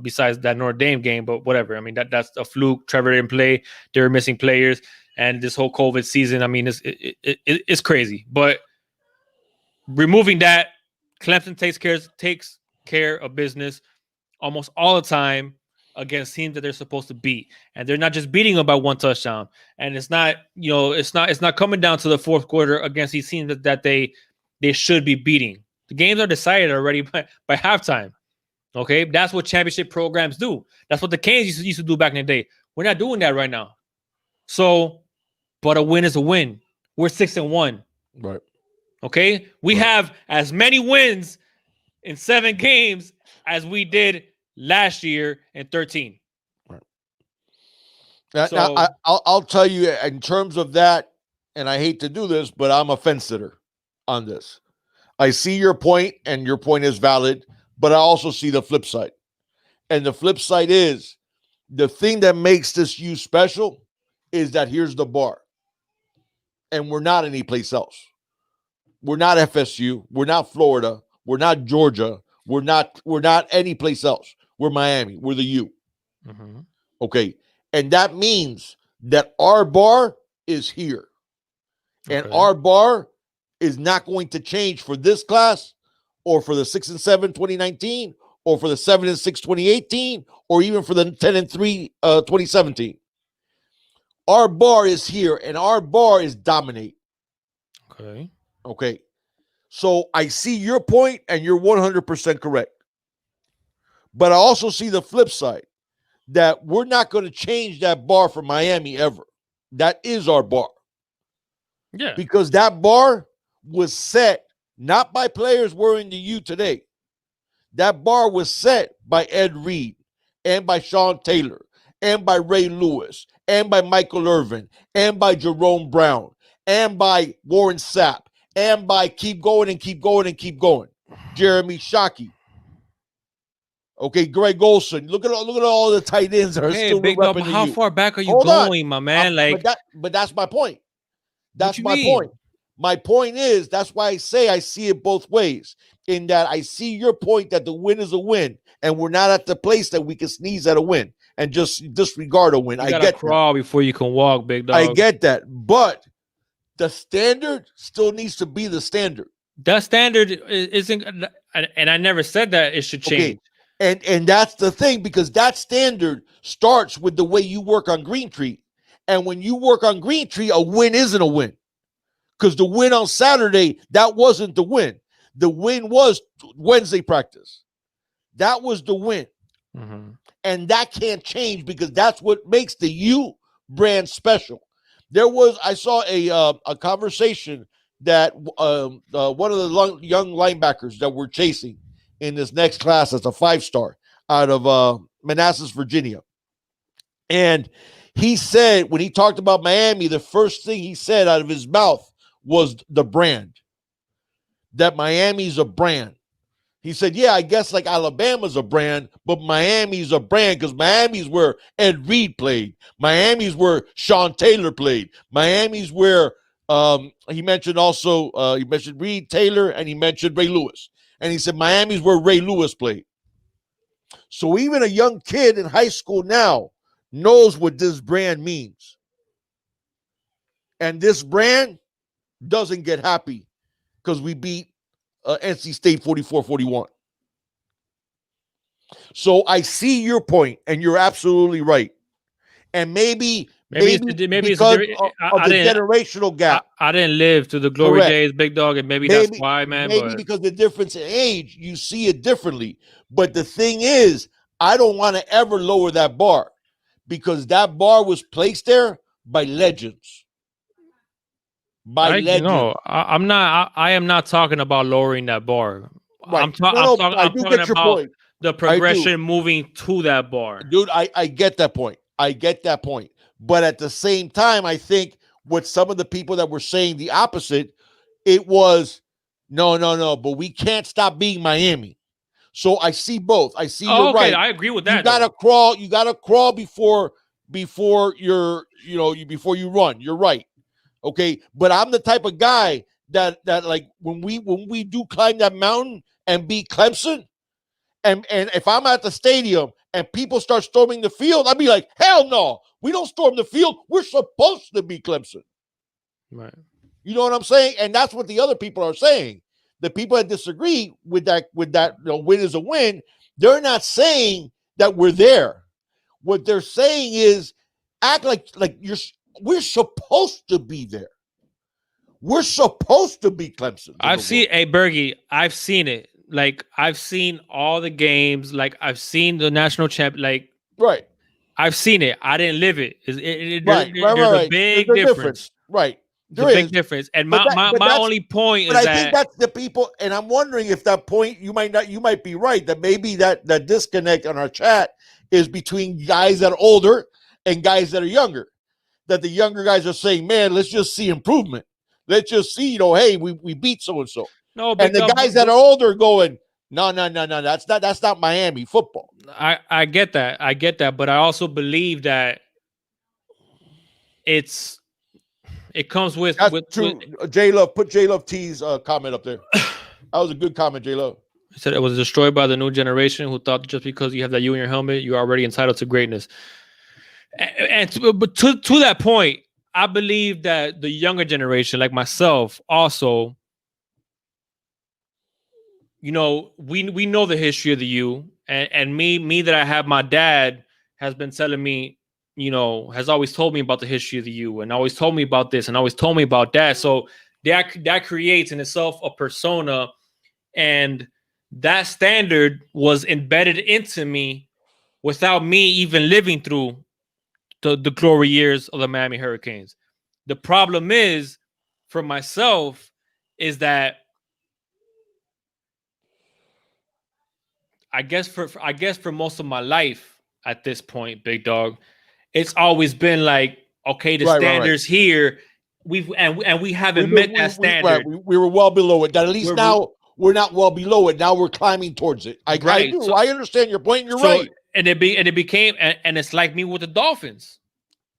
besides that Notre Dame game, but whatever. I mean, that's a fluke. Trevor didn't play. They were missing players, and this whole COVID season, I mean, it's crazy. But removing that, Clemson takes care of business almost all the time against teams that they're supposed to beat, and they're not just beating them by one touchdown. And it's not, you know, it's not coming down to the fourth quarter against these teams that they should be beating. The games are decided already by halftime. Okay, that's what championship programs do. That's what the Canes used to do back in the day. We're not doing that right now. So, but a win is a win. We're 6-1. Right. Okay, we have as many wins in 7 games as we did last year in 13. Right. Now I'll tell you, in terms of that, and I hate to do this, but I'm a fence sitter on this. I see your point, and your point is valid, but I also see the flip side. And the flip side is the thing that makes this U special is that here's the bar. And we're not anyplace else. We're not FSU. We're not Florida. We're not Georgia. We're not anyplace else. We're Miami. We're the U. Mm-hmm. Okay. And that means that our bar is here. Okay. And our bar is not going to change for this class, or for the 6-7 2019, or for the 7-6 2018, or even for the 10-3 2017. Our bar is here, and our bar is dominate. Okay. So I see your point, and you're 100% correct. But I also see the flip side, that we're not going to change that bar for Miami ever. That is our bar. Yeah. Because that bar was set not by players wearing the U today. That bar was set by Ed Reed, and by Sean Taylor, and by Ray Lewis, and by Michael Irvin, and by Jerome Brown, and by Warren Sapp, and by keep going and keep going and keep going, Jeremy Shockey. Okay, Greg Olson. Look at all the tight ends that are still big up. How far back are you going, my man? But that's my point. That's my point. My point is, that's why I say I see it both ways. in that I see your point that the win is a win, and we're not at the place that we can sneeze at a win and just disregard a win. You I gotta get crawl before you can walk, big dog. I get that, but the standard still needs to be the standard. That standard isn't, and I never said that it should change. Okay. And that's the thing, because that standard starts with the way you work on Green Tree. And when you work on Green Tree, a win isn't a win. Because the win on Saturday, that wasn't the win. The win was Wednesday practice. That was the win. Mm-hmm. And that can't change, because that's what makes the U brand special. I saw a conversation that one of the young linebackers that we're chasing in this next class as a 5-star out of Manassas, Virginia. And he said, when he talked about Miami, the first thing he said out of his mouth was the brand. That Miami's a brand. He said, yeah, I guess like Alabama's a brand, but Miami's a brand because Miami's where Ed Reed played. Miami's where Sean Taylor played. Miami's where he mentioned Reed, Taylor, and he mentioned Ray Lewis. And he said Miami's where Ray Lewis played. So even a young kid in high school now knows what this brand means. And this brand doesn't get happy because we beat NC State 44-41. So I see your point, and you're absolutely right. And maybe because of the generational gap. I didn't live through the glory days, big dog, and maybe that's why, man. Maybe because the difference in age, you see it differently. But the thing is, I don't want to ever lower that bar, because that bar was placed there by legends. No, I'm not. I am not talking about lowering that bar. Right. I'm talking about the progression moving to that bar. Dude, I get that point. But at the same time, I think with some of the people that were saying the opposite, it was no, but we can't stop being Miami. So I see both. I see you're right. I agree with that. You gotta crawl before you run. You're right. Okay, but I'm the type of guy that like when we do climb that mountain and beat Clemson, and if I'm at the stadium and people start storming the field, I'd be like, hell no, we don't storm the field. We're supposed to beat Clemson. Right. You know what I'm saying? And that's what the other people are saying. The people that disagree with that win is a win, they're not saying that we're there. What they're saying is act like we're supposed to be there. We're supposed to be Clemson. I've seen Bergie. I've seen it. Like, I've seen all the games. Like, I've seen the national champ. Like, right. I've seen it. I didn't live it. There's a big difference. Right. There's a big difference. And my only point is that I think that's the people. And I'm wondering if that point you might be right. That maybe that disconnect on our chat is between guys that are older and guys that are younger. That the younger guys are saying, man, let's just see improvement. Let's just see, hey, we beat so-and-so. No, and the guys that are older going, no, that's not Miami football. I get that. But I also believe that it comes with... That's true. J-Love, put J-Love T's comment up there. That was a good comment, J-Love. He said it was destroyed by the new generation who thought just because you have that U in your helmet, you're already entitled to greatness. But to that point, I believe that the younger generation, like myself, also, we know the history of the U, and me that I have, my dad has been telling me, has always told me about the history of the U, and always told me about this, and always told me about that. So that creates in itself a persona, and that standard was embedded into me without me even living through the glory years of the Miami Hurricanes. The problem is, for myself, is that I guess for most of my life at this point, big dog, it's always been like, okay, the standards here, we haven't met that standard. We were well below it. That at least now we're not well below it. Now we're climbing towards it. I do. I understand your point. You're right. And it became, and it's like me with the Dolphins.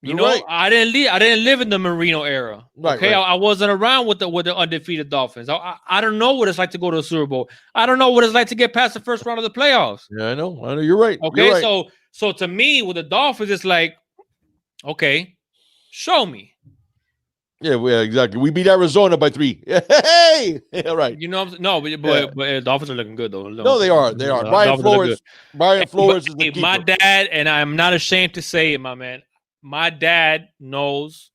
You know, right. I didn't live in the Marino era. Right, Okay, right. I wasn't around with the undefeated Dolphins. I don't know what it's like to go to a Super Bowl. I don't know what it's like to get past the first round of the playoffs. Yeah, I know. You're right. Okay, You're right. so to me, with the Dolphins, it's like, okay, show me. Yeah, exactly. We beat Arizona by 3. Hey, yeah, right. You know, no, but Dolphins are looking good though. No, they are. They are. Brian Flores. Brian Flores is the keeper. My dad, and I'm not ashamed to say it, my man. My dad knows,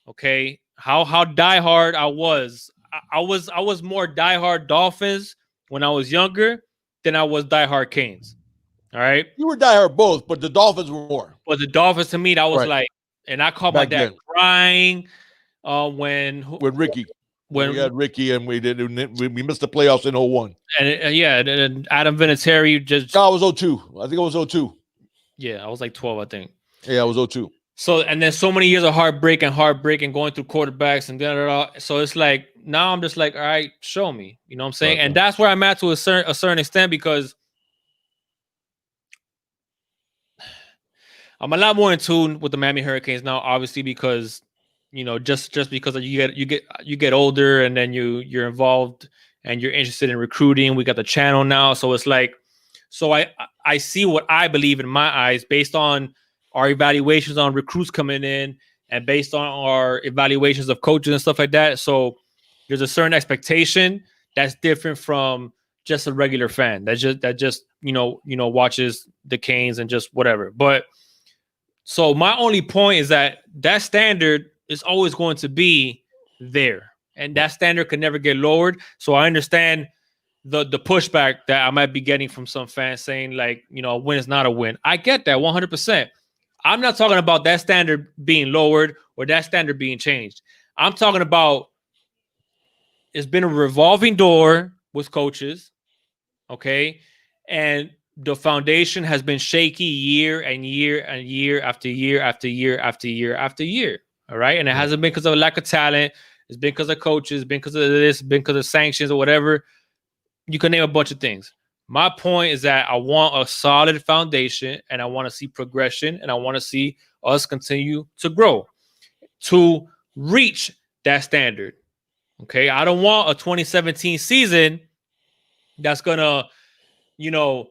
okay, how diehard I was. I was more diehard Dolphins when I was younger than I was diehard Canes. All right, You were diehard both, but the Dolphins were more. but the Dolphins to me, that was Right. like, and I called Back my dad then. crying when Ricky. When we had Ricky and we missed the playoffs in 01. And Adam Vinatieri just. No, it was 02. I think it was 02. Yeah, I was like 12, I think. Yeah, it was 02. So, and then so many years of heartbreak and going through quarterbacks and so it's like, now I'm just like, all right, show me. You know what I'm saying? And that's where I'm at to a certain extent, because I'm a lot more in tune with the Miami Hurricanes now, obviously, because, you know, just because you get older, and then you're involved and you're interested in recruiting. We got the channel now, so it's like, so I see what I believe in my eyes based on our evaluations on recruits coming in and based on our evaluations of coaches and stuff like that. So there's a certain expectation that's different from just a regular fan that just you know watches the Canes and just whatever. But so my only point is that standard is always going to be there, and that standard can never get lowered. So I understand the pushback that I might be getting from some fans saying, like, you know, a win is not a win. I get that 100%. I'm not talking about that standard being lowered or that standard being changed. I'm talking about, it's been a revolving door with coaches, okay? And the foundation has been shaky year and year and year after year after year after year after year, all right? And it hasn't been because of a lack of talent. It's been because of coaches, been because of this, been because of sanctions or whatever. You can name a bunch of things. My point is that I want a solid foundation, and I want to see progression, and I want to see us continue to grow to reach that standard. Okay. I don't want a 2017 season that's going to, you know,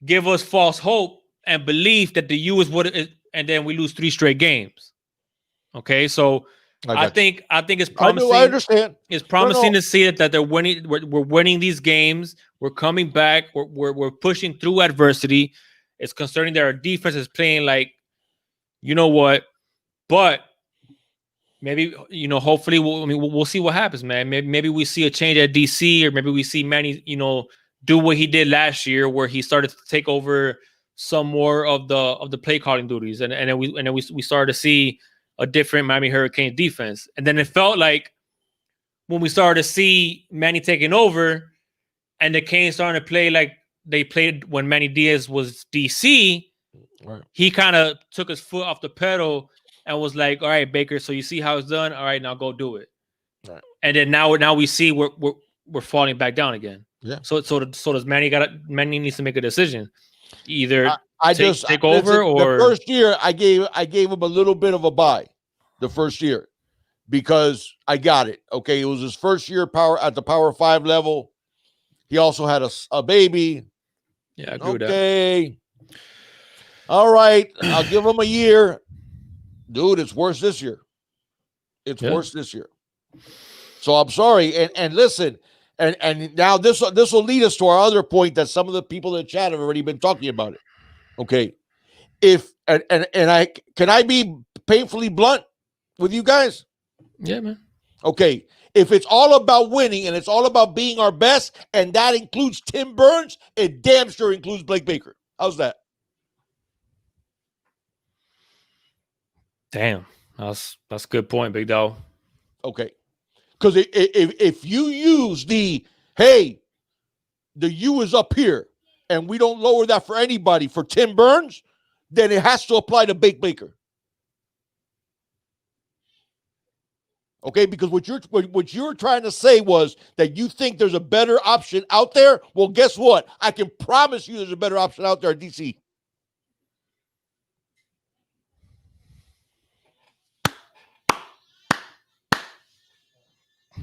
give us false hope and belief that the U is what it is, and then we lose 3 straight games. Okay. So I think it's promising. I understand. It's promising to see that they're winning. We're winning these games. We're coming back. We're pushing through adversity. It's concerning that our defense is playing like, you know what, but maybe, you know, hopefully we'll see what happens, man. Maybe we see a change at DC, or maybe we see Manny, you know, do what he did last year, where he started to take over some more of the play calling duties, and then we started to see a different Miami Hurricanes defense. And then it felt like when we started to see Manny taking over and the Canes starting to play like they played when Manny Diaz was DC, right, he kind of took his foot off the pedal and was like, all right, Baker, so you see how it's done? All right, now go do it. Right. And then now we see we're falling back down again. Yeah. So does Manny Manny needs to make a decision. Either take over, or the first year I gave him a little bit of a bye. The first year, because I got it. Okay, it was his first year at the Power 5 level. He also had a baby. Yeah, I agree with that. All right, I'll give him a year. Dude, it's worse this year. It's worse this year. So I'm sorry. And listen, and now this will lead us to our other point that some of the people in the chat have already been talking about it. Okay. If and I be painfully blunt with you guys? Yeah, man. Okay. If it's all about winning and it's all about being our best, and that includes Tim Burns, it damn sure includes Blake Baker. How's that? Damn. That's a good point, big dog. Okay. Because if you use the U is up here and we don't lower that for anybody for Tim Burns, then it has to apply to Blake Baker. Okay, because what you're trying to say was that you think there's a better option out there. Well, guess what? I can promise you there's a better option out there at DC.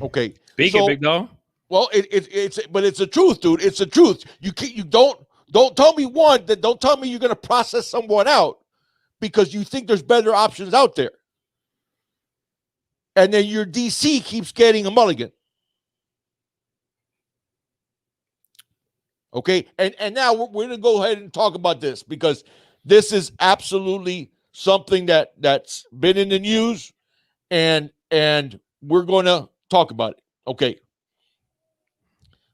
Okay. Speak it, big dog. Well, it's the truth, dude. It's the truth. You don't tell me don't tell me you're going to process someone out because you think there's better options out there. And then your DC keeps getting a mulligan. Okay, and now we're going to go ahead and talk about this because this is absolutely something that's been in the news, and we're going to talk about it. Okay.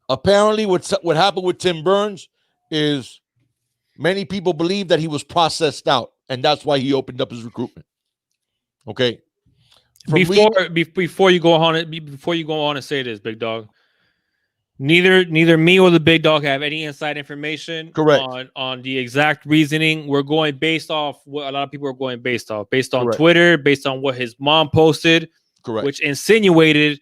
Apparently, what happened with Tim Burns is many people believe that he was processed out, and that's why he opened up his recruitment. Okay. Before you go on and say this, big dog. Neither me or the big dog have any inside information on the exact reasoning. We're going based off what a lot of people are going based on Twitter, based on what his mom posted, which insinuated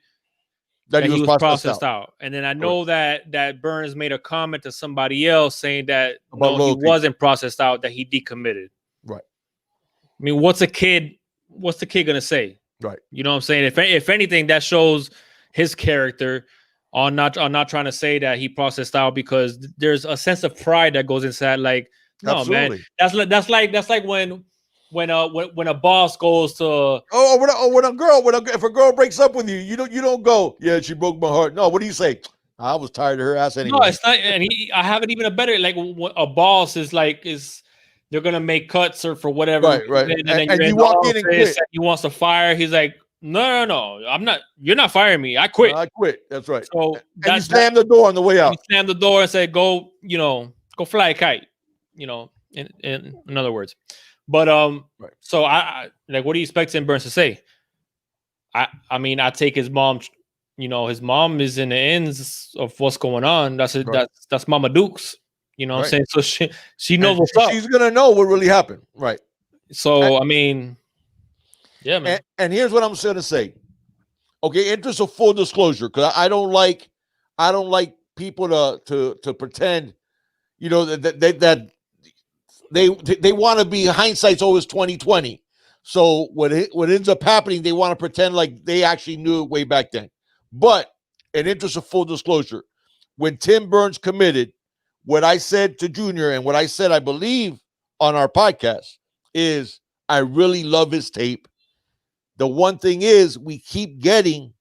that he was processed out. And then I know that Burns made a comment to somebody else saying that he wasn't processed out, that he decommitted. Right. I mean, what's the kid gonna say? Right. You know what I'm saying? If anything, that shows his character on not trying to say that he processed out, because there's a sense of pride that goes inside. Like, no, absolutely, man, that's like when a boss goes to if a girl breaks up with you, you don't go, yeah, she broke my heart. No, what do you say? I was tired of her ass anyway. No, it's not. And I have it even a better, like, a boss is they're gonna make cuts or for whatever, right. And then you walk in and quit. He wants to fire. He's like, no, I'm not. You're not firing me. I quit. I quit. That's right. So and you slam the door on the way out. You slam the door and say, go fly a kite. In other words, but So I like, what do you expect Tim Burns to say? I mean, I take his mom. His mom is in the ends of what's going on. That's Mama Dukes. You know what I'm saying? So she knows what's up. She's gonna know what really happened. Right. So I mean. Yeah, man. And here's what I'm going to say. Okay, interest of full disclosure, because I don't like people to pretend, that they want to be, hindsight's always 20/20. So what ends up happening, they want to pretend like they actually knew it way back then. But in interest of full disclosure, when Tim Burns committed, what I said to Junior and what I said, I believe, on our podcast is, I really love his tape. The one thing is, we keep getting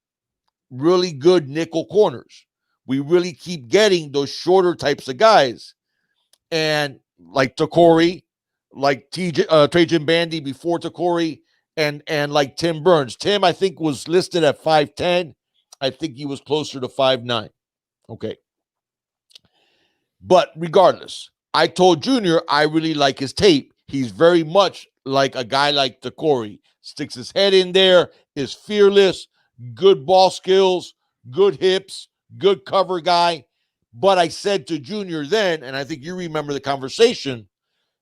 really good nickel corners. We really keep getting those shorter types of guys. And like Takori, like Trajan Bandy before Takori, and like Tim Burns. Tim, I think, was listed at 5'10". I think he was closer to 5'9". Okay. But regardless, I told Junior I really like his tape. He's very much like a guy like Takori. Sticks his head in there, is fearless, good ball skills, good hips, good cover guy. But I said to Junior then, and I think you remember the conversation,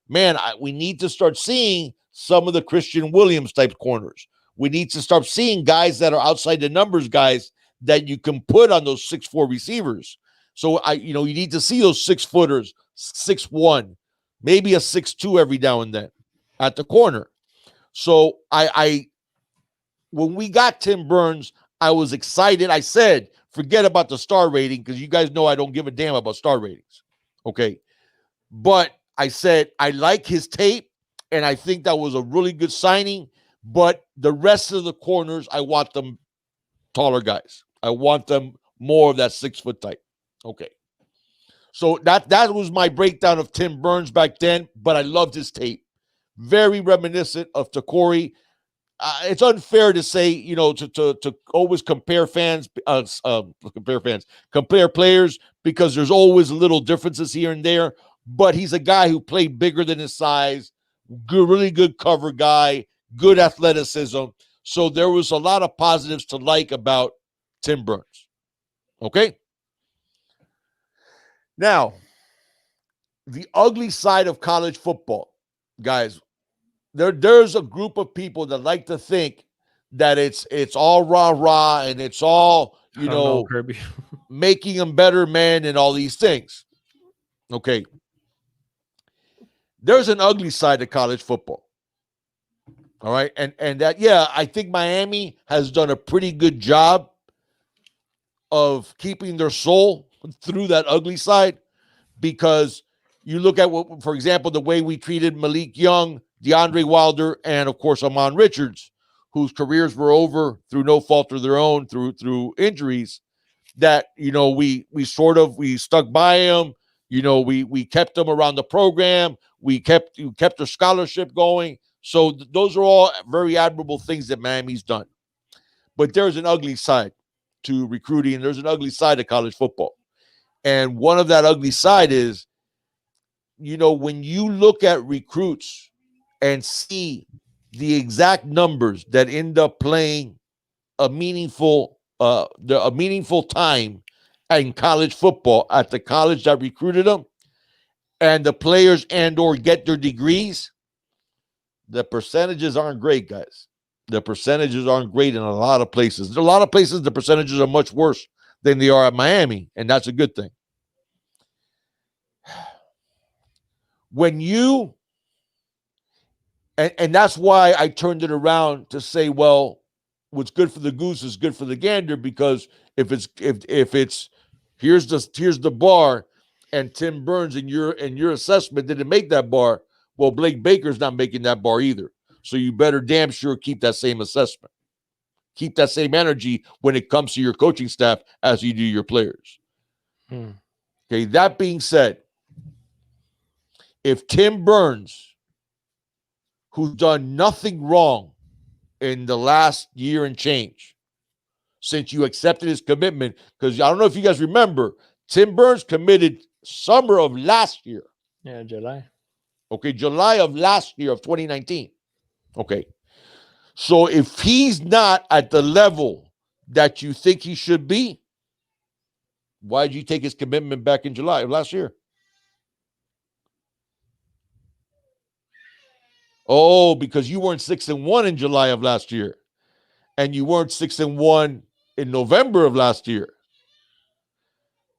man, we need to start seeing some of the Christian Williams type corners. We need to start seeing guys that are outside the numbers, guys that you can put on those 6'4" receivers. So you need to see those 6-footers, 6'1", maybe a 6'2" every now and then at the corner. So when we got Tim Burns, I was excited. I said, forget about the star rating, because you guys know I don't give a damn about star ratings. Okay. But I said, I like his tape, and I think that was a really good signing. But the rest of the corners, I want them taller guys. I want them more of that 6-foot type. Okay. So that was my breakdown of Tim Burns back then, but I loved his tape. Very reminiscent of Takori. It's unfair to say, to always compare players, because there's always little differences here and there. But he's a guy who played bigger than his size, really good cover guy, good athleticism. So there was a lot of positives to like about Tim Burns. Okay. Now, the ugly side of college football, guys. There's a group of people that like to think that it's all rah-rah and it's all, making them better men and all these things. Okay. There's an ugly side to college football. All right. And that, I think Miami has done a pretty good job of keeping their soul through that ugly side, because you look at what, for example, the way we treated Malik Young, DeAndre Wilder, and of course Amon Richards, whose careers were over through no fault of their own, through injuries. That we stuck by them. We kept them around the program. We kept their scholarship going. So those are all very admirable things that Miami's done. But there's an ugly side to recruiting, and there's an ugly side to college football. And one of that ugly side is, when you look at recruits and see the exact numbers that end up playing a meaningful time in college football at the college that recruited them, and the players and or get their degrees, the percentages aren't great, guys. The percentages aren't great in a lot of places. In a lot of places, the percentages are much worse than they are at Miami, and that's a good thing. When you and that's why I turned it around to say, well, what's good for the goose is good for the gander, because if it's here's the bar, and Tim Burns in your assessment didn't make that bar, well, Blake Baker's not making that bar either. So you better damn sure keep that same assessment. Keep that same energy when it comes to your coaching staff as you do your players. Okay, that being said, if Tim Burns, who's done nothing wrong in the last year and change since you accepted his commitment, because I don't know if you guys remember, Tim Burns committed summer of last year. Yeah, July. Okay, July of last year of 2019. Okay. So if he's not at the level that you think he should be, why did you take his commitment back in July of last year? Oh, because you weren't 6-1 in July of last year, and you weren't 6-1 in November of last year.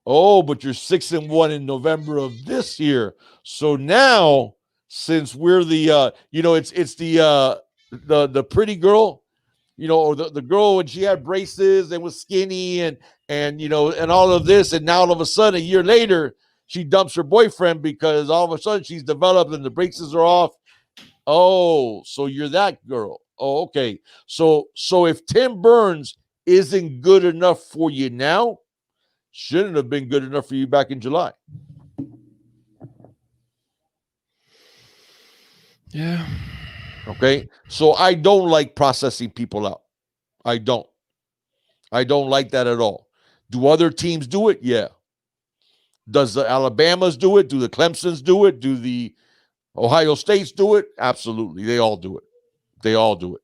Oh, but you're 6-1 in November of this year. So now, since we're the it's the pretty girl, or the girl when she had braces and was skinny and all of this, and now all of a sudden a year later she dumps her boyfriend because all of a sudden she's developed and the braces are off. Oh, so you're that girl. Oh, okay. So if Tim Burns isn't good enough for you now, shouldn't have been good enough for you back in July. Yeah. Okay. So I don't like processing people out. I don't like that at all. Do other teams do it? Yeah. Does the Alabamas do it? Do the Clemsons do it? Do the Ohio States do it? Absolutely. They all do it.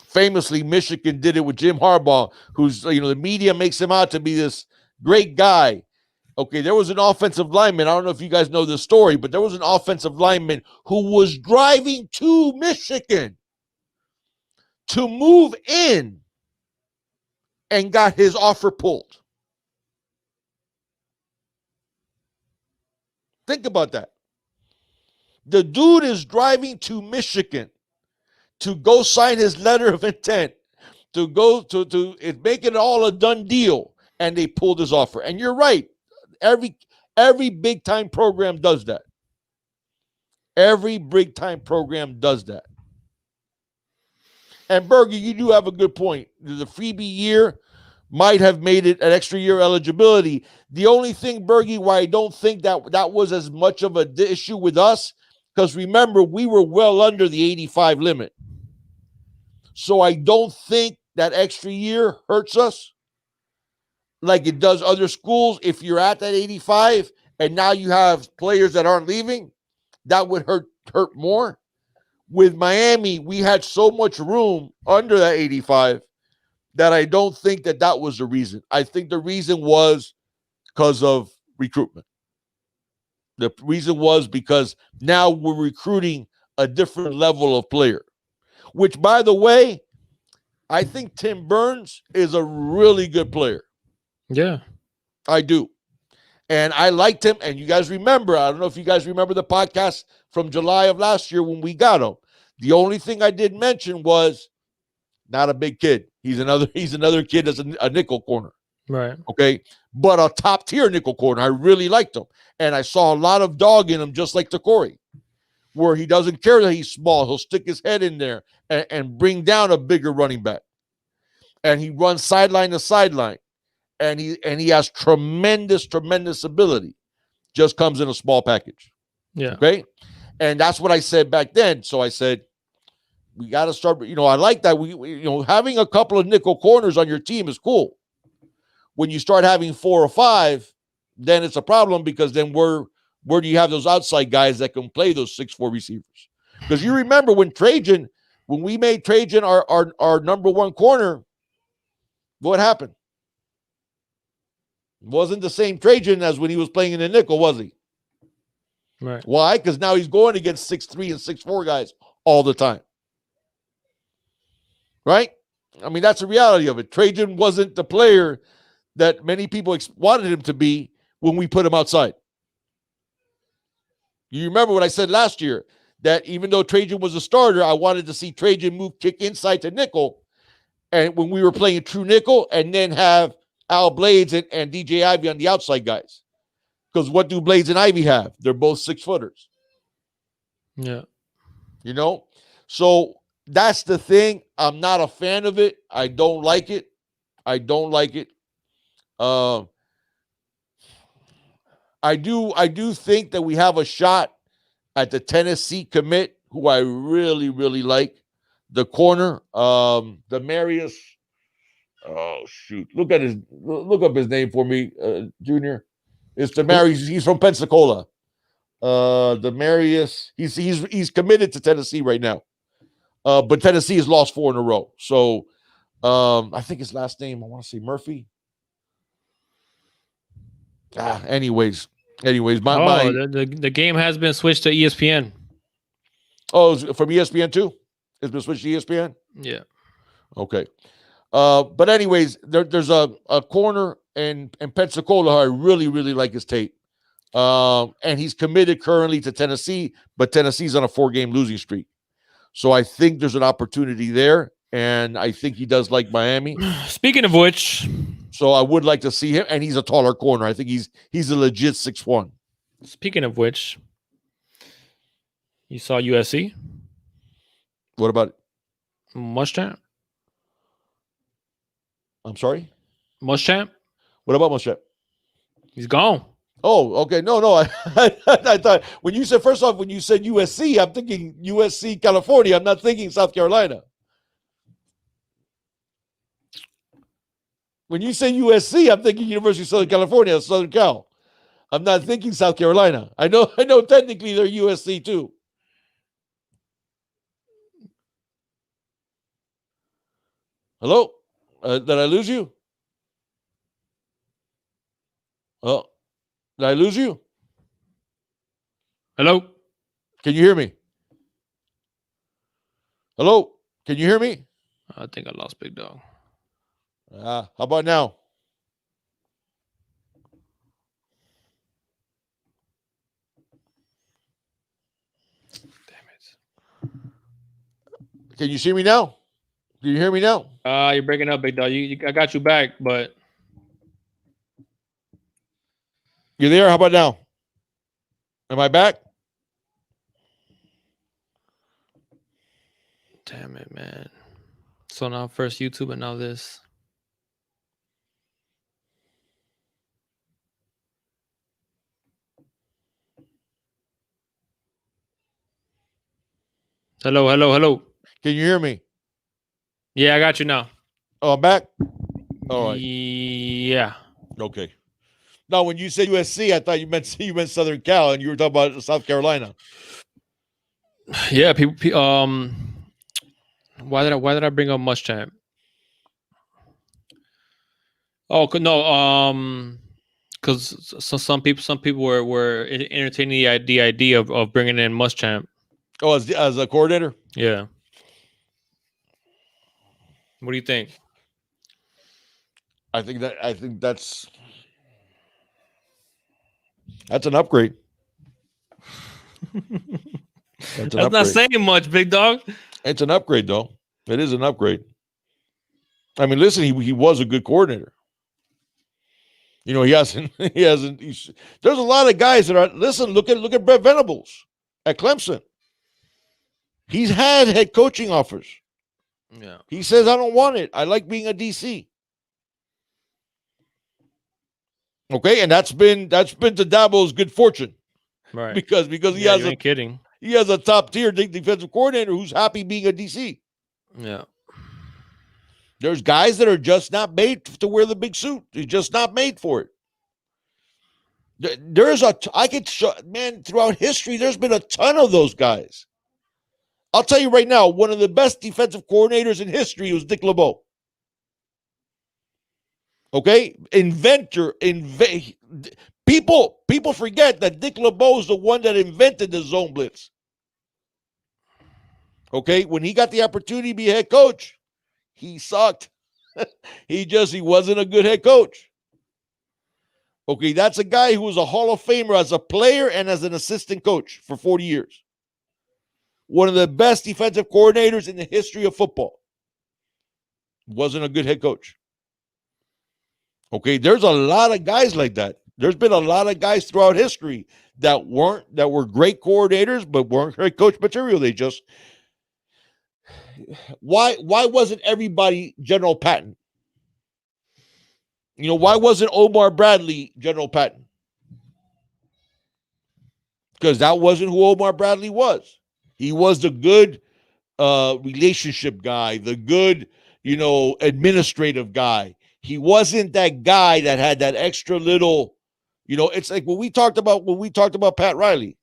Famously, Michigan did it with Jim Harbaugh, who's, the media makes him out to be this great guy. Okay, there was an offensive lineman. I don't know if you guys know this story, but there was an offensive lineman who was driving to Michigan to move in and got his offer pulled. Think about that. The dude is driving to Michigan to go sign his letter of intent, to go to make it all a done deal, and they pulled his offer. And you're right. Every big time program does that. Every big time program does that. And Berger, you do have a good point. The freebie year might have made it an extra year eligibility. The only thing, Bergie, why I don't think that was as much of an issue with us, because remember, we were well under the 85 limit. So I don't think that extra year hurts us like it does other schools. If you're at that 85 and now you have players that aren't leaving, that would hurt more. With Miami, we had so much room under that 85 that I don't think that was the reason. I think the reason was because of recruitment. The reason was because now we're recruiting a different level of player, which, by the way, I think Tim Burns is a really good player. Yeah. I do. And I liked him. And you guys remember, I don't know if you guys remember the podcast from July of last year when we got him. The only thing I did mention was not a big kid. He's another kid that's a nickel corner. Right. Okay. But a top tier nickel corner. I really liked him. And I saw a lot of dog in him, just like Corey, where he doesn't care that he's small. He'll stick his head in there and bring down a bigger running back. And he runs sideline to sideline. And he has tremendous ability. Just comes in a small package. Yeah. Okay. And that's what I said back then. So I said, we got to start, I like that. We having a couple of nickel corners on your team is cool. When you start having 4 or 5, then it's a problem, because then where do you have those outside guys that can play those 6'4" receivers? Because you remember when we made Trajan our number one corner, what happened? It wasn't the same Trajan as when he was playing in the nickel, was he? Right. Why? Because now he's going against 6'3" and 6'4" guys all the time. Right? I mean, that's the reality of it. Trajan wasn't the player that many people wanted him to be when we put him outside. You remember what I said last year, that even though Trajan was a starter, I wanted to see Trajan kick inside to nickel, and when we were playing true nickel, and then have Al Blades and DJ Ivy on the outside guys. Because what do Blades and Ivy have? They're both 6-footers. Yeah. So that's the thing. I'm not a fan of it. I don't like it. I do think that we have a shot at the Tennessee commit, who I really, really like. The corner, the Marius. Oh shoot! Look up his name for me, Junior. It's the Marius. He's from Pensacola. The Marius. He's committed to Tennessee right now. But Tennessee has lost 4 in a row. So I think his last name, I want to say Murphy. Anyways, the game has been switched to ESPN. Oh, from ESPN too? It's been switched to ESPN? Yeah. Okay. But anyways, there's a corner in Pensacola who I really, really like his tape. And he's committed currently to Tennessee, but Tennessee's on a 4-game losing streak. So I think there's an opportunity there, and I think he does like Miami. Speaking of which, so I would like to see him, and he's a taller corner. I think he's a legit 6'1". Speaking of which, you saw USC? What about it? Muschamp? I'm sorry? Muschamp? What about Muschamp? He's gone. Oh, okay. No. I thought when you said USC, I'm thinking USC, California. I'm not thinking South Carolina. When you say USC, I'm thinking University of Southern California, Southern Cal. I'm not thinking South Carolina. I know technically they're USC too. Hello? Did I lose you? Oh, did I lose you? Hello? Can you hear me? Hello? Can you hear me? I think I lost Big Dog. How about now? Damn it. Can you see me now? Can you hear me now? You're breaking up, Big Dog. I got you back, but you there? How about now? Am I back? Damn it, man. So now first YouTube and now this. Hello. Can you hear me? Yeah, I got you now. Oh, I'm back? All right. Yeah. Okay. Now, when you said USC, I thought you meant Southern Cal, and you were talking about South Carolina. Yeah, people. Why did I bring up Muschamp? Oh no. Because some people were entertaining the idea of bringing in Muschamp. Oh, as a coordinator? Yeah. What do you think? I think that's an upgrade. That's not saying much, Big Dog. It's an upgrade, though. It is an upgrade. I mean, listen, he was a good coordinator. He hasn't. He hasn't. There's a lot of guys that are. Listen, look at Brett Venables at Clemson. He's had head coaching offers. Yeah. He says, I don't want it. I like being a DC. Okay, and that's been to Dabo's good fortune. Right. Because you ain't kidding. He has a top tier defensive coordinator who's happy being a DC. Yeah. There's guys that are just not made to wear the big suit. They're just not made for it. Throughout history, there's been a ton of those guys. I'll tell you right now, one of the best defensive coordinators in history was Dick LeBeau. Okay? People forget that Dick LeBeau is the one that invented the zone blitz. Okay? When he got the opportunity to be a head coach, he sucked. He wasn't a good head coach. Okay, that's a guy who was a Hall of Famer as a player and as an assistant coach for 40 years. One of the best defensive coordinators in the history of football. Wasn't a good head coach. Okay, there's a lot of guys like that. There's been a lot of guys throughout history that were great coordinators, but weren't head coach material. They just why wasn't everybody General Patton? Why wasn't Omar Bradley General Patton? Because that wasn't who Omar Bradley was. He was the good relationship guy, the good, administrative guy. He wasn't that guy that had that extra little, it's like when we talked about Pat Riley.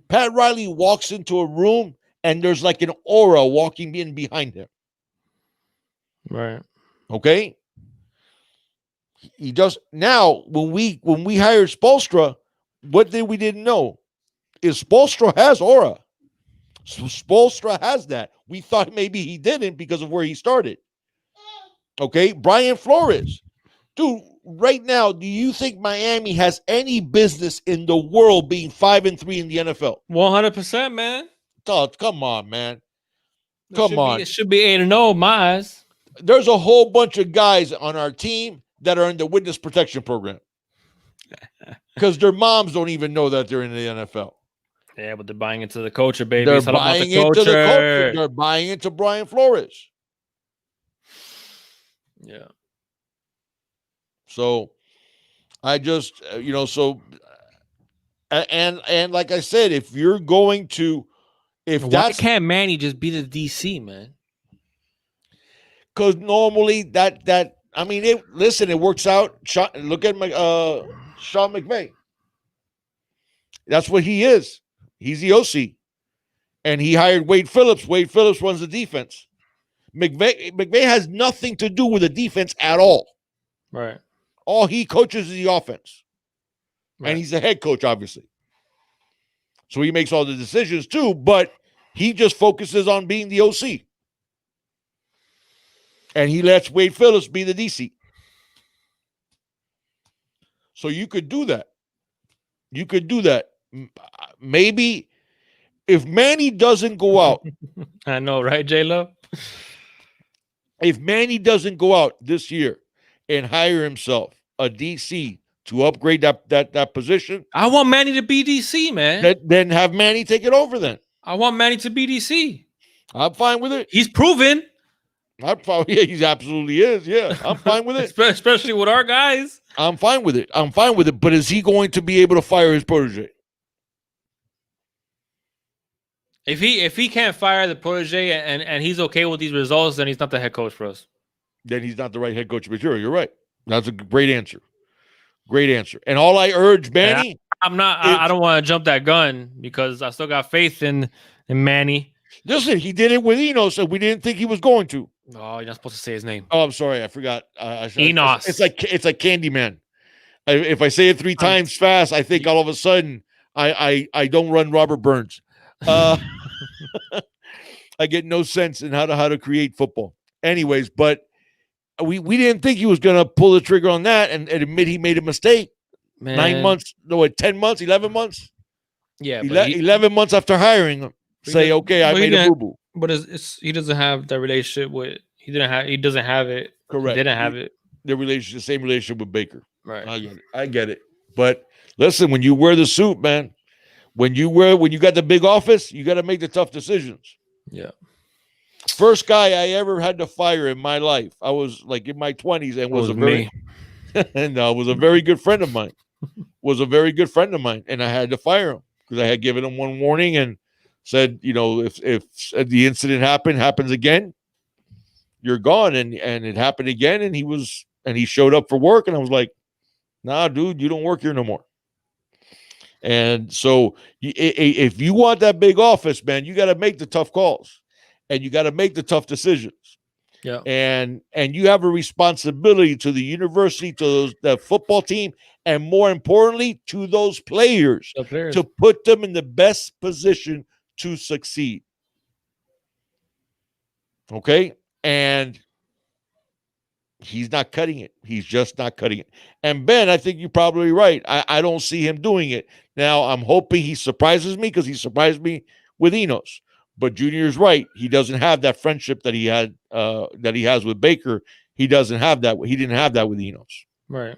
Pat Riley walks into a room and there's like an aura walking in behind him. Right. Okay? He just now when we hired Spoelstra, what we didn't know is Spoelstra has aura. So Spoelstra has that. We thought maybe he didn't because of where he started. Okay, Brian Flores. Dude, right now, do you think Miami has any business in the world being 5-3 in the NFL? 100%, man. Oh, come on, man. Come on. It should be 8-0, my eyes. There's a whole bunch of guys on our team that are in the witness protection program because their moms don't even know that they're in the NFL. Yeah, but they're buying into the culture, baby. They're buying into the culture. They're buying into Brian Flores. Yeah. So I just, and like I said, if you're going to, why can't Manny just be the DC, man? Because normally it works out. Look at Sean McVay. That's what he is. He's the OC. And he hired Wade Phillips. Wade Phillips runs the defense. McVay has nothing to do with the defense at all. Right. All he coaches is the offense. Right. And he's the head coach, obviously. So he makes all the decisions too, but he just focuses on being the OC. And he lets Wade Phillips be the DC. So you could do that. You could do that. Maybe if Manny doesn't go out. I know, right, J-Lo? If Manny doesn't go out this year and hire himself a DC to upgrade that position. I want Manny to be DC, man. Then have Manny take it over then. I want Manny to be DC. I'm fine with it. He's proven. He absolutely is. Yeah, I'm fine with it. Especially with our guys. I'm fine with it. But is he going to be able to fire his protege? If he can't fire the protege and he's okay with these results, then he's not the head coach for us. Then he's not the right head coach material. You're right. That's a great answer. Great answer. And all I urge Manny. I don't want to jump that gun because I still got faith in Manny. Listen, he did it with Enos, so we didn't think he was going to. Oh, you're not supposed to say his name. Oh, I'm sorry. I forgot. Enos. It's like Candyman. If I say it 3 times fast, I think all of a sudden I don't run Robert Burns. I get no sense in how to create football. Anyways, but we didn't think he was going to pull the trigger on that and admit he made a mistake. Man. 9 months, 10 months, 11 months? Yeah. 11 months after hiring him. Say, okay, I made a boo-boo. But he doesn't have that relationship with. He doesn't have it. Correct. He didn't have it. the same relationship with Baker. Right. I get it. But listen, when you wear the suit, man, when you got the big office, you got to make the tough decisions. Yeah. First guy I ever had to fire in my life, I was like in my 20s, and was a very good friend of mine. And I had to fire him because I had given him one warning and said, if the incident happens again, you're gone. And it happened again, and he showed up for work, and I was like, nah, dude, you don't work here no more. And so if you want that big office, man, you got to make the tough calls and you got to make the tough decisions. Yeah. And you have a responsibility to the university, to the football team, and more importantly, to those players, to put them in the best position to succeed. Okay? And he's not cutting it. He's just not cutting it. And Ben, I think you're probably right. I don't see him doing it. Now, I'm hoping he surprises me because he surprised me with Enos. But Junior's right. He doesn't have that friendship that he had, that he has with Baker. He doesn't have that. He didn't have that with Enos. Right.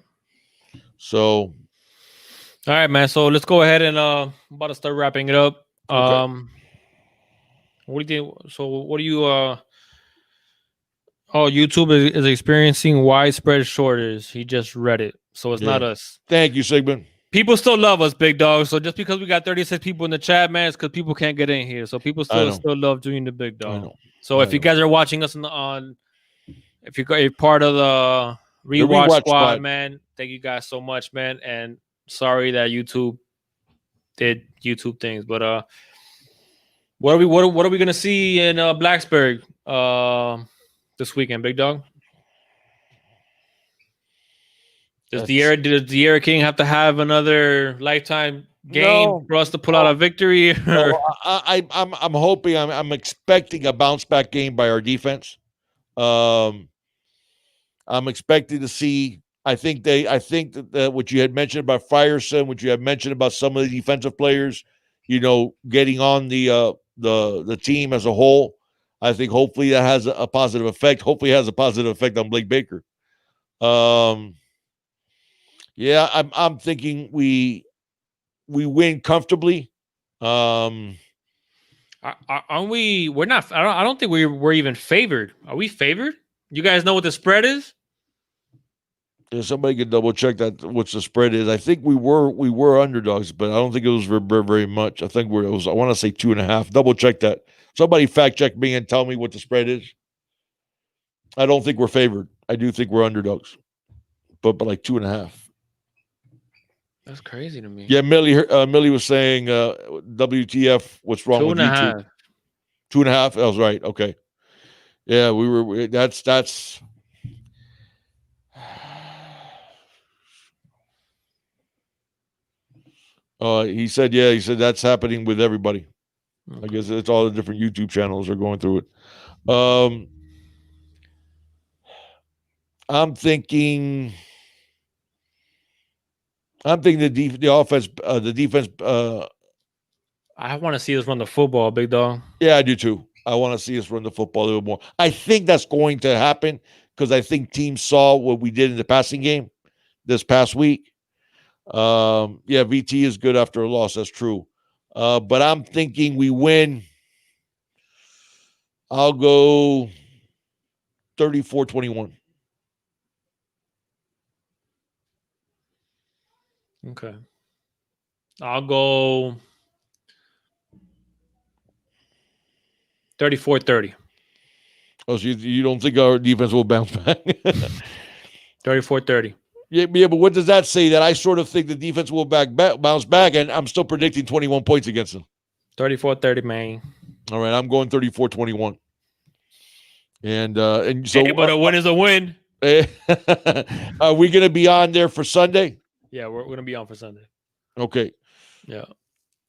So, all right, man. So let's go ahead and I'm about to start wrapping it up. Okay. What do you think? So what do you YouTube is experiencing widespread shortage. He just read it. So it's not us. Thank you, Sigmund. People still love us, big dog. So just because we got 36 people in the chat, man, it's because people can't get in here. So people still love Junior the Big Dog. So if you guys are watching us if you're part of the rewatch squad, man, thank you guys so much, man. And sorry that YouTube did YouTube things, but what are we gonna see in Blacksburg this weekend, big dog? Does the Era King have to have another lifetime game for us to pull out a victory? I'm hoping, I'm expecting a bounce back game by our defense. I'm expecting to see. I think that what you had mentioned about Frierson, what you had mentioned about some of the defensive players, getting on the team as a whole. I think hopefully that has a positive effect. Hopefully it has a positive effect on Blake Baker. Yeah, I'm thinking we win comfortably. Aren't we? We're not. I don't think we're even favored. Are we favored? You guys know what the spread is? Yeah, somebody can double check that. What's the spread is? I think we were underdogs, but I don't think it was very much. I think I want to say 2.5. Double check that. Somebody fact check me and tell me what the spread is. I don't think we're favored. I do think we're underdogs, but like 2.5. That's crazy to me. Yeah, Millie was saying, WTF, what's wrong with YouTube? 2.5. I was right. Okay. Yeah, we were. That's. He said that's happening with everybody. Okay. I guess it's all the different YouTube channels are going through it. I'm thinking the offense, the defense. I want to see us run the football, big dog. Yeah, I do too. I want to see us run the football a little more. I think that's going to happen because I think teams saw what we did in the passing game this past week. Yeah, VT is good after a loss. That's true. But I'm thinking we win. I'll go 34-21. Okay. I'll go 34-30. Oh, so you don't think our defense will bounce back? 34-30. Yeah, but what does that say? That I sort of think the defense will bounce back, and I'm still predicting 21 points against them. 34-30, man. All right, I'm going 34-21. And so, hey, but a win is a win. Are we going to be on there for Sunday? Yeah, we're going to be on for Sunday. Okay. Yeah.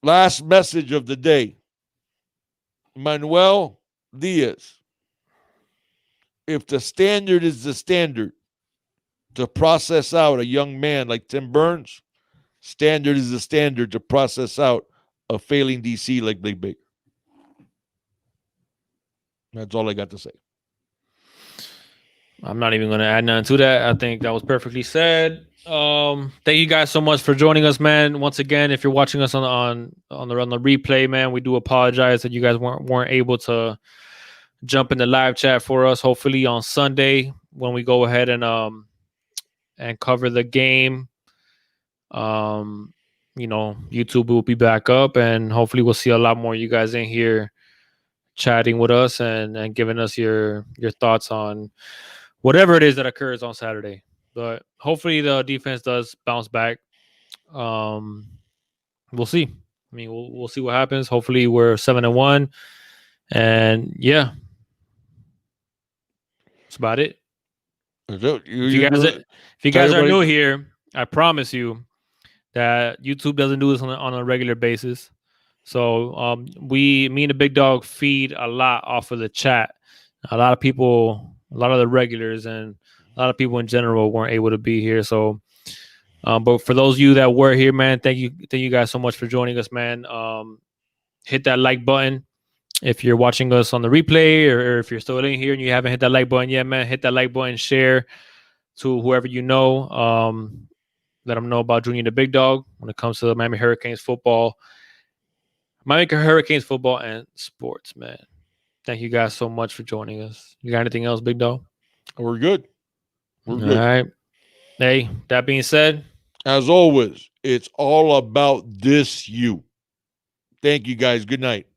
Last message of the day. Manuel Diaz. If the standard is the standard to process out a young man like Tim Burns, standard is the standard to process out a failing DC like Blake Baker. That's all I got to say. I'm not even going to add nothing to that. I think that was perfectly said. Thank you guys so much for joining us, man. Once again, if you're watching us on the replay, man, we do apologize that you guys weren't able to jump in the live chat for us. Hopefully on Sunday when we go ahead and cover the game, YouTube will be back up, and hopefully we'll see a lot more of you guys in here chatting with us and giving us your thoughts on whatever it is that occurs on Saturday. But hopefully the defense does bounce back. We'll see. I mean, we'll see what happens. Hopefully we're 7-1, and yeah, that's about it. If you guys are new here, I promise you that YouTube doesn't do this on a regular basis. So me and the big dog feed a lot off of the chat. A lot of people, a lot of the regulars, and a lot of people in general weren't able to be here. So, but for those of you that were here, man, thank you guys so much for joining us, man. Hit that like button if you're watching us on the replay, or if you're still in here and you haven't hit that like button yet, man. Hit that like button, share to whoever you know. Let them know about Junior the Big Dog when it comes to the Miami Hurricanes football. Miami Hurricanes football and sports, man. Thank you guys so much for joining us. You got anything else, Big Dog? We're good. We're good. All right. Hey, that being said, as always, it's all about this you. Thank you guys. Good night.